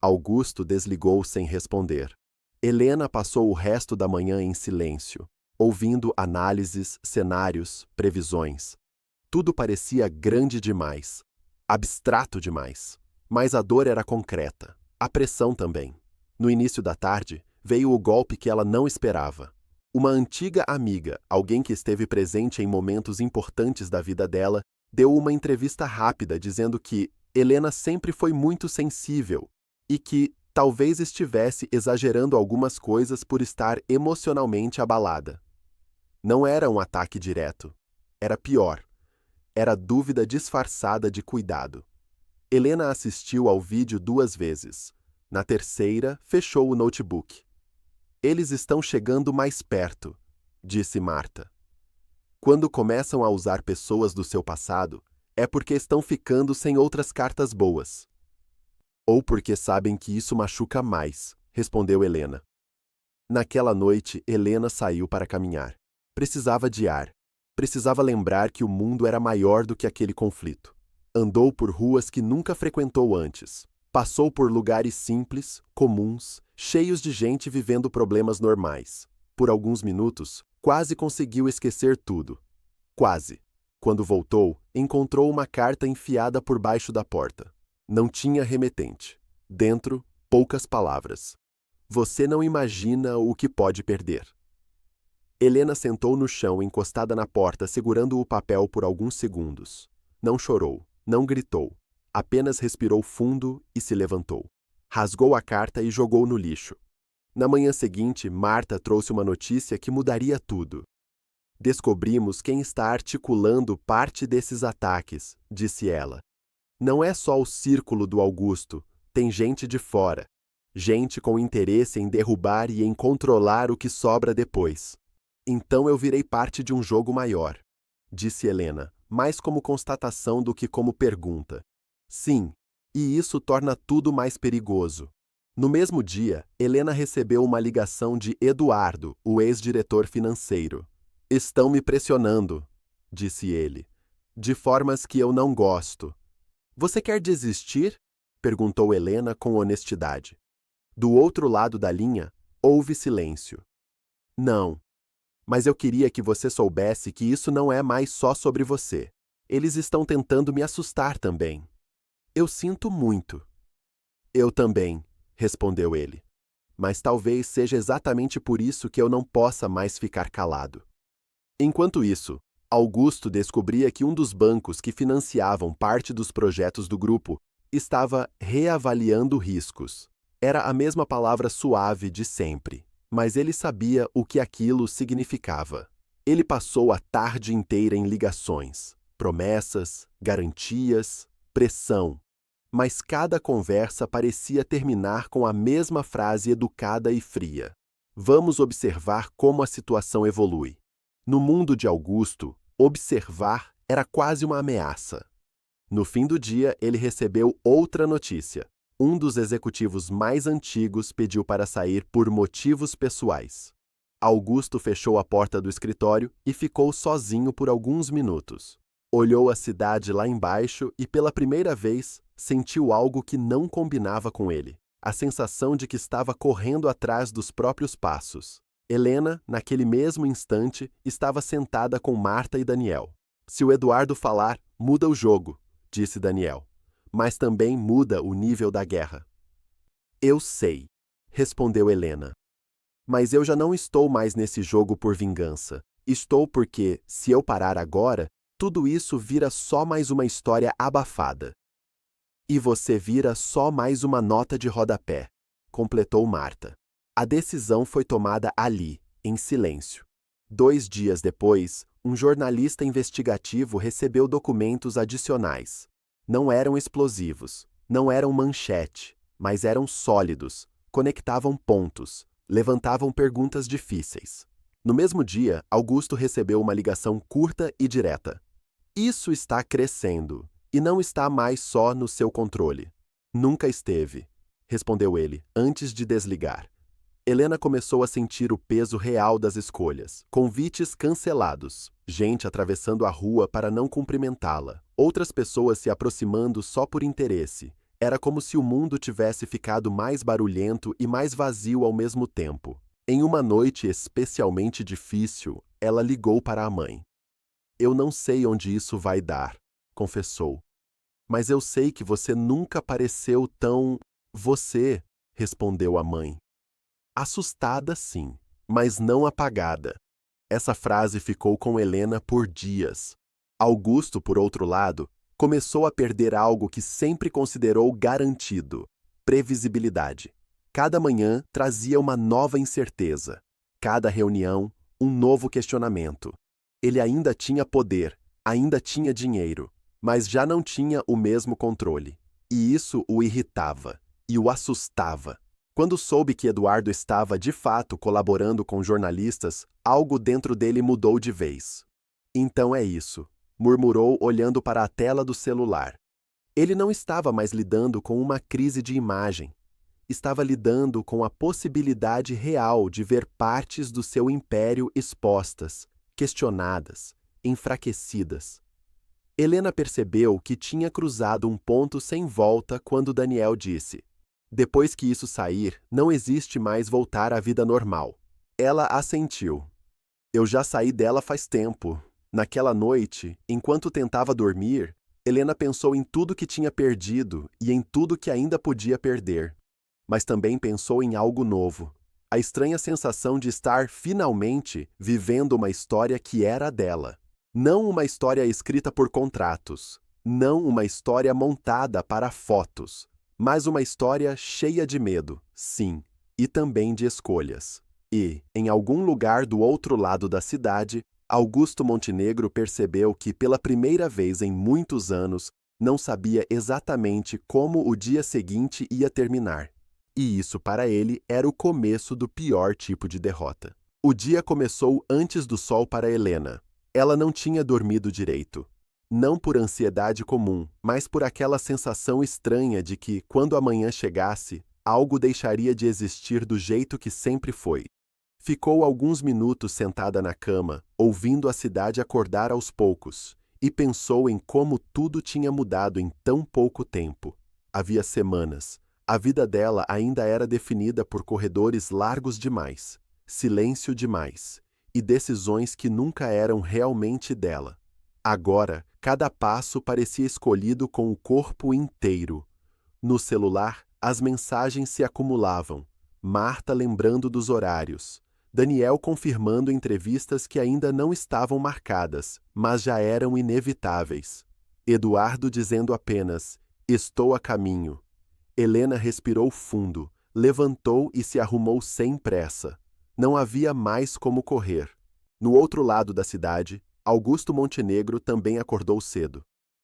Augusto desligou sem responder. Helena passou o resto da manhã em silêncio, ouvindo análises, cenários, previsões. Tudo parecia grande demais, abstrato demais. Mas a dor era concreta, a pressão também. No início da tarde, veio o golpe que ela não esperava. Uma antiga amiga, alguém que esteve presente em momentos importantes da vida dela, deu uma entrevista rápida dizendo que Helena sempre foi muito sensível e que talvez estivesse exagerando algumas coisas por estar emocionalmente abalada. Não era um ataque direto. Era pior. Era dúvida disfarçada de cuidado. Helena assistiu ao vídeo 2 vezes. Na terceira, fechou o notebook. Eles estão chegando mais perto, disse Marta. Quando começam a usar pessoas do seu passado, é porque estão ficando sem outras cartas boas. Ou porque sabem que isso machuca mais, respondeu Helena. Naquela noite, Helena saiu para caminhar. Precisava de ar. Precisava lembrar que o mundo era maior do que aquele conflito. Andou por ruas que nunca frequentou antes. Passou por lugares simples, comuns, cheios de gente vivendo problemas normais. Por alguns minutos, quase conseguiu esquecer tudo. Quase. Quando voltou, encontrou uma carta enfiada por baixo da porta. Não tinha remetente. Dentro, poucas palavras. Você não imagina o que pode perder. Helena sentou no chão, encostada na porta, segurando o papel por alguns segundos. Não chorou, não gritou. Apenas respirou fundo e se levantou. Rasgou a carta e jogou no lixo. Na manhã seguinte, Marta trouxe uma notícia que mudaria tudo. Descobrimos quem está articulando parte desses ataques, disse ela. Não é só o círculo do Augusto, tem gente de fora. Gente com interesse em derrubar e em controlar o que sobra depois. Então eu virei parte de um jogo maior, disse Helena, mais como constatação do que como pergunta. Sim, e isso torna tudo mais perigoso. No mesmo dia, Helena recebeu uma ligação de Eduardo, o ex-diretor financeiro. Estão me pressionando, disse ele, de formas que eu não gosto. Você quer desistir? Perguntou Helena com honestidade. Do outro lado da linha, houve silêncio. Não. Mas eu queria que você soubesse que isso não é mais só sobre você. Eles estão tentando me assustar também. Eu sinto muito. Eu também, respondeu ele. Mas talvez seja exatamente por isso que eu não possa mais ficar calado. Enquanto isso, Augusto descobria que um dos bancos que financiavam parte dos projetos do grupo estava reavaliando riscos. Era a mesma palavra suave de sempre, mas ele sabia o que aquilo significava. Ele passou a tarde inteira em ligações, promessas, garantias, pressão. Mas cada conversa parecia terminar com a mesma frase educada e fria. Vamos observar como a situação evolui. No mundo de Augusto, observar era quase uma ameaça. No fim do dia, ele recebeu outra notícia. Um dos executivos mais antigos pediu para sair por motivos pessoais. Augusto fechou a porta do escritório e ficou sozinho por alguns minutos. Olhou a cidade lá embaixo e, pela primeira vez, sentiu algo que não combinava com ele. A sensação de que estava correndo atrás dos próprios passos. Helena, naquele mesmo instante, estava sentada com Marta e Daniel. Se o Eduardo falar, muda o jogo, disse Daniel. Mas também muda o nível da guerra. Eu sei, respondeu Helena. Mas eu já não estou mais nesse jogo por vingança. Estou porque, se eu parar agora, tudo isso vira só mais uma história abafada. E você vira só mais uma nota de rodapé, completou Marta. A decisão foi tomada ali, em silêncio. 2 dias depois, um jornalista investigativo recebeu documentos adicionais. Não eram explosivos, não eram manchete, mas eram sólidos, conectavam pontos, levantavam perguntas difíceis. No mesmo dia, Augusto recebeu uma ligação curta e direta. Isso está crescendo, e não está mais só no seu controle. Nunca esteve, respondeu ele, antes de desligar. Helena começou a sentir o peso real das escolhas. Convites cancelados, gente atravessando a rua para não cumprimentá-la, outras pessoas se aproximando só por interesse. Era como se o mundo tivesse ficado mais barulhento e mais vazio ao mesmo tempo. Em uma noite especialmente difícil, ela ligou para a mãe. Eu não sei onde isso vai dar, confessou. Mas eu sei que você nunca pareceu tão... Você, respondeu a mãe. Assustada, sim, mas não apagada. Essa frase ficou com Helena por dias. Augusto, por outro lado, começou a perder algo que sempre considerou garantido: previsibilidade. Cada manhã trazia uma nova incerteza. Cada reunião, um novo questionamento. Ele ainda tinha poder, ainda tinha dinheiro, mas já não tinha o mesmo controle. E isso o irritava e o assustava. Quando soube que Eduardo estava, de fato, colaborando com jornalistas, algo dentro dele mudou de vez. Então é isso, murmurou olhando para a tela do celular. Ele não estava mais lidando com uma crise de imagem. Estava lidando com a possibilidade real de ver partes do seu império expostas, questionadas, enfraquecidas. Helena percebeu que tinha cruzado um ponto sem volta quando Daniel disse: depois que isso sair, não existe mais voltar à vida normal. Ela assentiu. Eu já saí dela faz tempo. Naquela noite, enquanto tentava dormir, Helena pensou em tudo que tinha perdido e em tudo que ainda podia perder. Mas também pensou em algo novo. A estranha sensação de estar, finalmente, vivendo uma história que era dela. Não uma história escrita por contratos. Não uma história montada para fotos. Mas uma história cheia de medo, sim, e também de escolhas. E, em algum lugar do outro lado da cidade, Augusto Montenegro percebeu que, pela primeira vez em muitos anos, não sabia exatamente como o dia seguinte ia terminar. E isso, para ele, era o começo do pior tipo de derrota. O dia começou antes do sol para Helena. Ela não tinha dormido direito. Não por ansiedade comum, mas por aquela sensação estranha de que, quando a manhã chegasse, algo deixaria de existir do jeito que sempre foi. Ficou alguns minutos sentada na cama, ouvindo a cidade acordar aos poucos, e pensou em como tudo tinha mudado em tão pouco tempo. Havia semanas. A vida dela ainda era definida por corredores largos demais. silêncio demais, e decisões que nunca eram realmente dela. Agora, cada passo parecia escolhido com o corpo inteiro. No celular, as mensagens se acumulavam. Marta lembrando dos horários. Daniel confirmando entrevistas que ainda não estavam marcadas, mas já eram inevitáveis. Eduardo dizendo apenas: "Estou a caminho." Helena respirou fundo, levantou e se arrumou sem pressa. Não havia mais como correr. No outro lado da cidade, Augusto Montenegro também acordou cedo.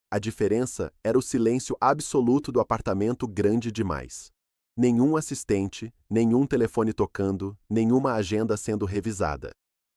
A diferença era o silêncio absoluto do apartamento grande demais. Nenhum assistente, nenhum telefone tocando, nenhuma agenda sendo revisada.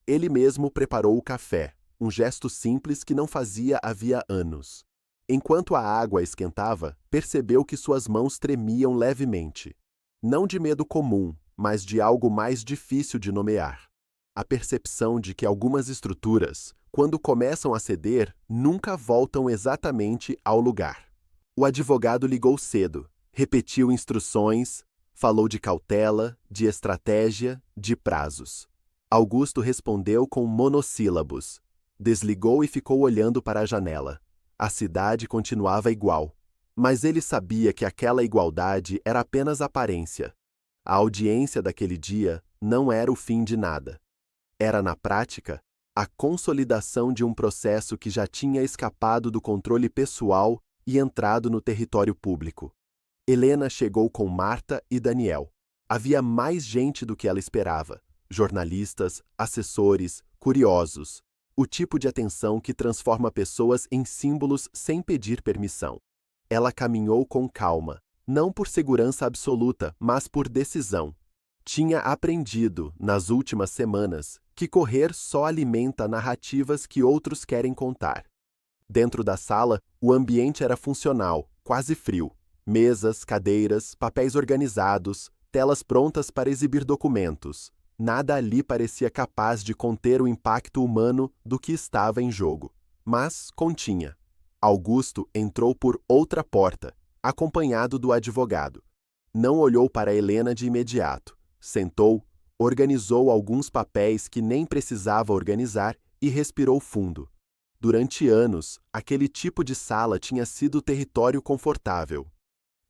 Ele mesmo preparou o café, um gesto simples que não fazia havia anos. Enquanto a água esquentava, percebeu que suas mãos tremiam levemente. Não de medo comum, mas de algo mais difícil de nomear. A percepção de que algumas estruturas, quando começam a ceder, nunca voltam exatamente ao lugar. O advogado ligou cedo, repetiu instruções, falou de cautela, de estratégia, de prazos. Augusto respondeu com monossílabos. Desligou e ficou olhando para a janela. A cidade continuava igual, mas ele sabia que aquela igualdade era apenas aparência. A audiência daquele dia não era o fim de nada. Era, na prática, a consolidação de um processo que já tinha escapado do controle pessoal e entrado no território público. Helena chegou com Marta e Daniel. Havia mais gente do que ela esperava. Jornalistas, assessores, curiosos. O tipo de atenção que transforma pessoas em símbolos sem pedir permissão. Ela caminhou com calma, não por segurança absoluta, mas por decisão. Tinha aprendido, nas últimas semanas, que correr só alimenta narrativas que outros querem contar. Dentro da sala, o ambiente era funcional, quase frio. Mesas, cadeiras, papéis organizados, telas prontas para exibir documentos. Nada ali parecia capaz de conter o impacto humano do que estava em jogo. Mas continha. Augusto entrou por outra porta, acompanhado do advogado. Não olhou para Helena de imediato. Sentou, organizou alguns papéis que nem precisava organizar e respirou fundo. Durante anos, aquele tipo de sala tinha sido território confortável.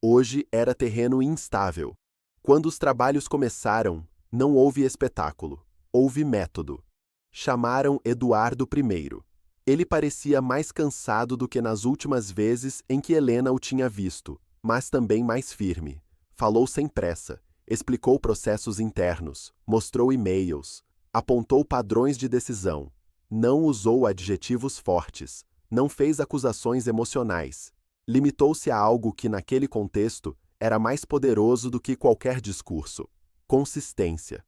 Hoje era terreno instável. Quando os trabalhos começaram, não houve espetáculo, houve método. Chamaram Eduardo primeiro. Ele parecia mais cansado do que nas últimas vezes em que Helena o tinha visto, mas também mais firme. Falou sem pressa. Explicou processos internos, mostrou e-mails, apontou padrões de decisão, não usou adjetivos fortes, não fez acusações emocionais, limitou-se a algo que, naquele contexto, era mais poderoso do que qualquer discurso: consistência.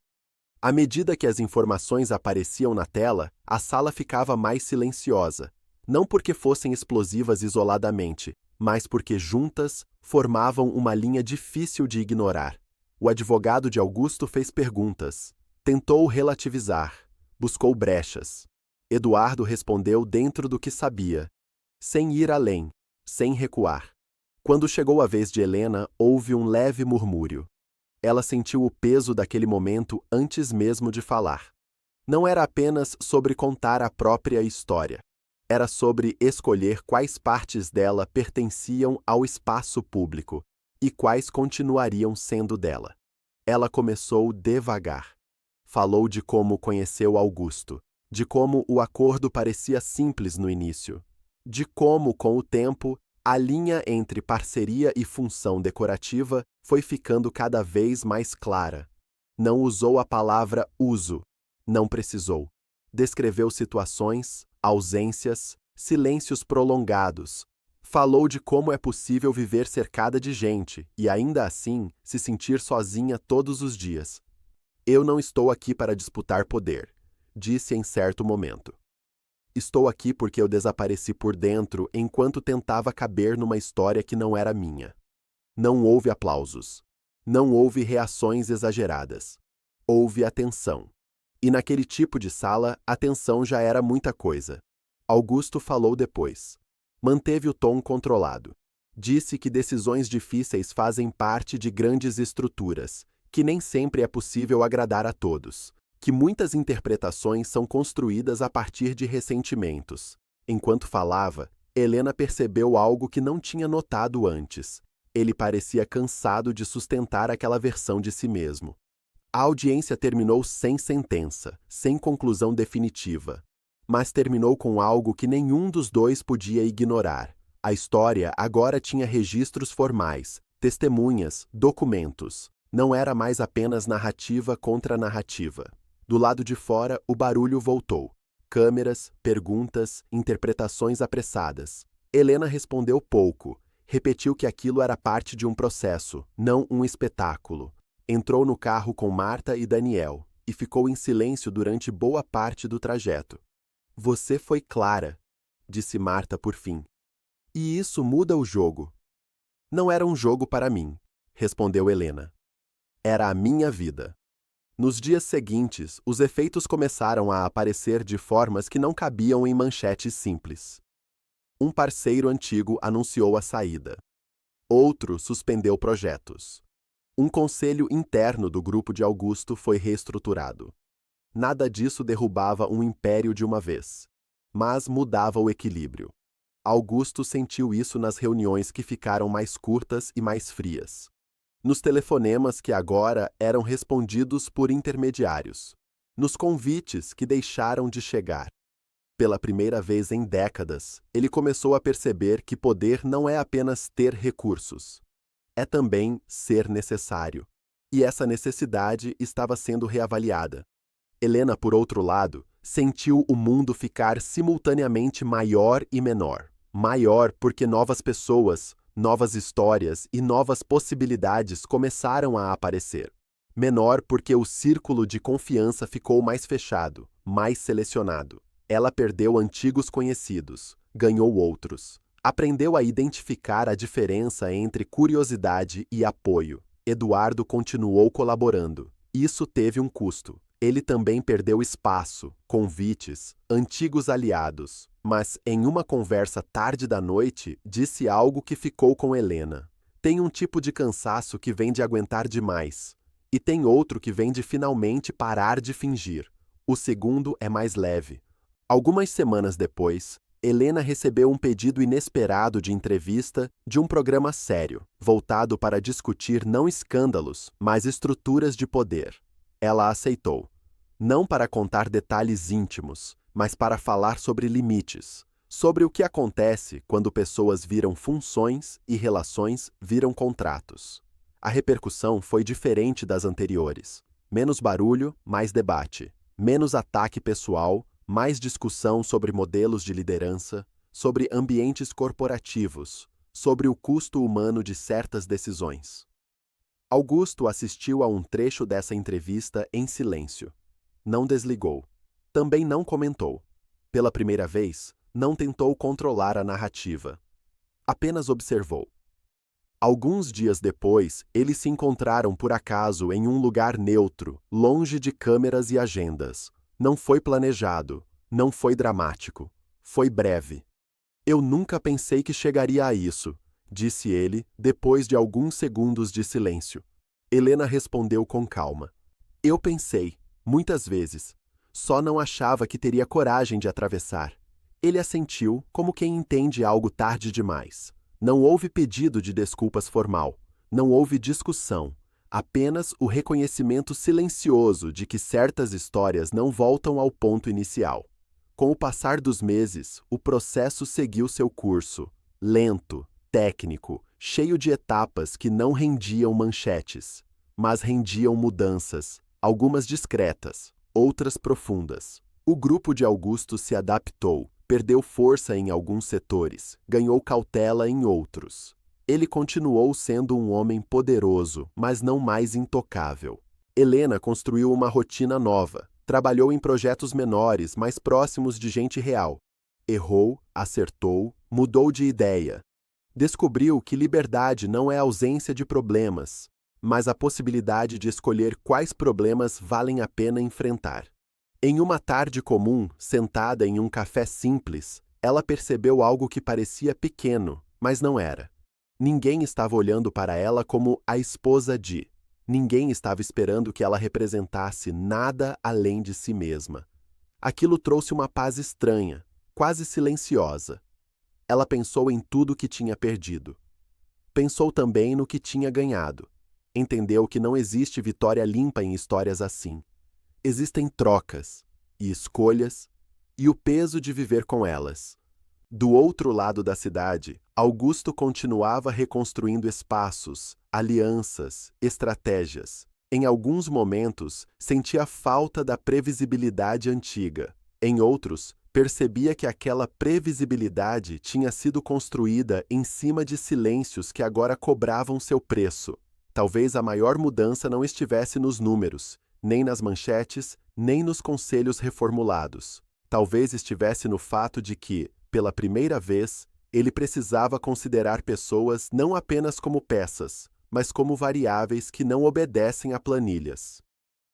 À medida que as informações apareciam na tela, a sala ficava mais silenciosa, não porque fossem explosivas isoladamente, mas porque juntas formavam uma linha difícil de ignorar. O advogado de Augusto fez perguntas, tentou relativizar, buscou brechas. Eduardo respondeu dentro do que sabia, sem ir além, sem recuar. Quando chegou a vez de Helena, houve um leve murmúrio. Ela sentiu o peso daquele momento antes mesmo de falar. Não era apenas sobre contar a própria história. Era sobre escolher quais partes dela pertenciam ao espaço público e quais continuariam sendo dela. Ela começou devagar. Falou de como conheceu Augusto, de como o acordo parecia simples no início, de como, com o tempo, a linha entre parceria e função decorativa foi ficando cada vez mais clara. Não usou a palavra uso, não precisou. Descreveu situações, ausências, silêncios prolongados. Falou de como é possível viver cercada de gente e, ainda assim, se sentir sozinha todos os dias. Eu não estou aqui para disputar poder, disse em certo momento. Estou aqui porque eu desapareci por dentro enquanto tentava caber numa história que não era minha. Não houve aplausos. Não houve reações exageradas. Houve atenção. E naquele tipo de sala, atenção já era muita coisa. Augusto falou depois. Manteve o tom controlado. Disse que decisões difíceis fazem parte de grandes estruturas, que nem sempre é possível agradar a todos, que muitas interpretações são construídas a partir de ressentimentos. Enquanto falava, Helena percebeu algo que não tinha notado antes. Ele parecia cansado de sustentar aquela versão de si mesmo. A audiência terminou sem sentença, sem conclusão definitiva. Mas terminou com algo que nenhum dos dois podia ignorar. A história agora tinha registros formais, testemunhas, documentos. Não era mais apenas narrativa contra narrativa. Do lado de fora, o barulho voltou. Câmeras, perguntas, interpretações apressadas. Helena respondeu pouco. Repetiu que aquilo era parte de um processo, não um espetáculo. Entrou no carro com Marta e Daniel e ficou em silêncio durante boa parte do trajeto. Você foi clara, disse Marta por fim. E isso muda o jogo. Não era um jogo para mim, respondeu Helena. Era a minha vida. Nos dias seguintes, os efeitos começaram a aparecer de formas que não cabiam em manchetes simples. Um parceiro antigo anunciou a saída. Outro suspendeu projetos. Um conselho interno do grupo de Augusto foi reestruturado. Nada disso derrubava um império de uma vez, mas mudava o equilíbrio. Augusto sentiu isso nas reuniões que ficaram mais curtas e mais frias. Nos telefonemas que agora eram respondidos por intermediários. Nos convites que deixaram de chegar. Pela primeira vez em décadas, ele começou a perceber que poder não é apenas ter recursos. É também ser necessário. E essa necessidade estava sendo reavaliada. Helena, por outro lado, sentiu o mundo ficar simultaneamente maior e menor. Maior porque novas pessoas, novas histórias e novas possibilidades começaram a aparecer. Menor porque o círculo de confiança ficou mais fechado, mais selecionado. Ela perdeu antigos conhecidos, ganhou outros. Aprendeu a identificar a diferença entre curiosidade e apoio. Eduardo continuou colaborando. Isso teve um custo. Ele também perdeu espaço, convites, antigos aliados. Mas, em uma conversa tarde da noite, disse algo que ficou com Helena. Tem um tipo de cansaço que vem de aguentar demais. E tem outro que vem de finalmente parar de fingir. O segundo é mais leve. Algumas semanas depois, Helena recebeu um pedido inesperado de entrevista de um programa sério, voltado para discutir não escândalos, mas estruturas de poder. Ela aceitou. Não para contar detalhes íntimos, mas para falar sobre limites, sobre o que acontece quando pessoas viram funções e relações viram contratos. A repercussão foi diferente das anteriores. Menos barulho, mais debate. Menos ataque pessoal, mais discussão sobre modelos de liderança, sobre ambientes corporativos, sobre o custo humano de certas decisões. Augusto assistiu a um trecho dessa entrevista em silêncio. Não desligou. Também não comentou. Pela primeira vez, não tentou controlar a narrativa. Apenas observou. Alguns dias depois, eles se encontraram por acaso em um lugar neutro, longe de câmeras e agendas. Não foi planejado, não foi dramático. Foi breve. Eu nunca pensei que chegaria a isso, disse ele, depois de alguns segundos de silêncio. Helena respondeu com calma. Eu pensei, muitas vezes. Só não achava que teria coragem de atravessar. Ele assentiu, como quem entende algo tarde demais. Não houve pedido de desculpas formal. Não houve discussão. Apenas o reconhecimento silencioso de que certas histórias não voltam ao ponto inicial. Com o passar dos meses, o processo seguiu seu curso. Lento, técnico, cheio de etapas que não rendiam manchetes, mas rendiam mudanças, algumas discretas, outras profundas. O grupo de Augusto se adaptou, perdeu força em alguns setores, ganhou cautela em outros. Ele continuou sendo um homem poderoso, mas não mais intocável. Helena construiu uma rotina nova, trabalhou em projetos menores, mais próximos de gente real. Errou, acertou, mudou de ideia. Descobriu que liberdade não é ausência de problemas, mas a possibilidade de escolher quais problemas valem a pena enfrentar. Em uma tarde comum, sentada em um café simples, ela percebeu algo que parecia pequeno, mas não era. Ninguém estava olhando para ela como a esposa de. Ninguém estava esperando que ela representasse nada além de si mesma. Aquilo trouxe uma paz estranha, quase silenciosa. Ela pensou em tudo que tinha perdido. Pensou também no que tinha ganhado. Entendeu que não existe vitória limpa em histórias assim. Existem trocas e escolhas e o peso de viver com elas. Do outro lado da cidade, Augusto continuava reconstruindo espaços, alianças, estratégias. Em alguns momentos, sentia falta da previsibilidade antiga. Em outros, percebia que aquela previsibilidade tinha sido construída em cima de silêncios que agora cobravam seu preço. Talvez a maior mudança não estivesse nos números, nem nas manchetes, nem nos conselhos reformulados. Talvez estivesse no fato de que, pela primeira vez, ele precisava considerar pessoas não apenas como peças, mas como variáveis que não obedecem a planilhas.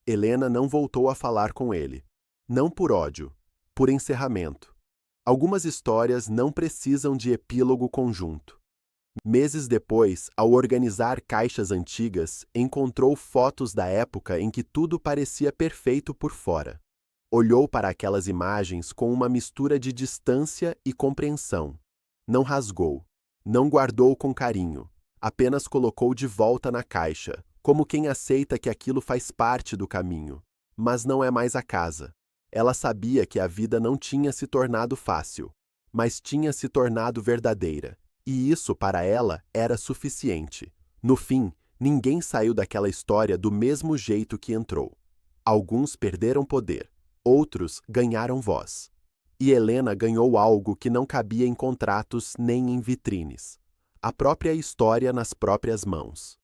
Helena não voltou a falar com ele. Não por ódio, por encerramento. Algumas histórias não precisam de epílogo conjunto. Meses depois, ao organizar caixas antigas, encontrou fotos da época em que tudo parecia perfeito por fora. Olhou para aquelas imagens com uma mistura de distância e compreensão. Não rasgou, não guardou com carinho, apenas colocou de volta na caixa, como quem aceita que aquilo faz parte do caminho. Mas não é mais a casa. Ela sabia que a vida não tinha se tornado fácil, mas tinha se tornado verdadeira. E isso, para ela, era suficiente. No fim, ninguém saiu daquela história do mesmo jeito que entrou. Alguns perderam poder, outros ganharam voz. E Helena ganhou algo que não cabia em contratos nem em vitrines. A própria história nas próprias mãos.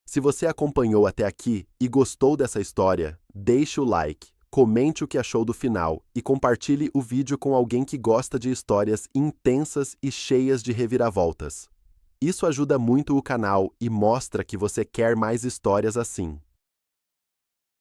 Se você acompanhou até aqui e gostou dessa história, deixe o like, comente o que achou do final e compartilhe o vídeo com alguém que gosta de histórias intensas e cheias de reviravoltas. Isso ajuda muito o canal e mostra que você quer mais histórias assim.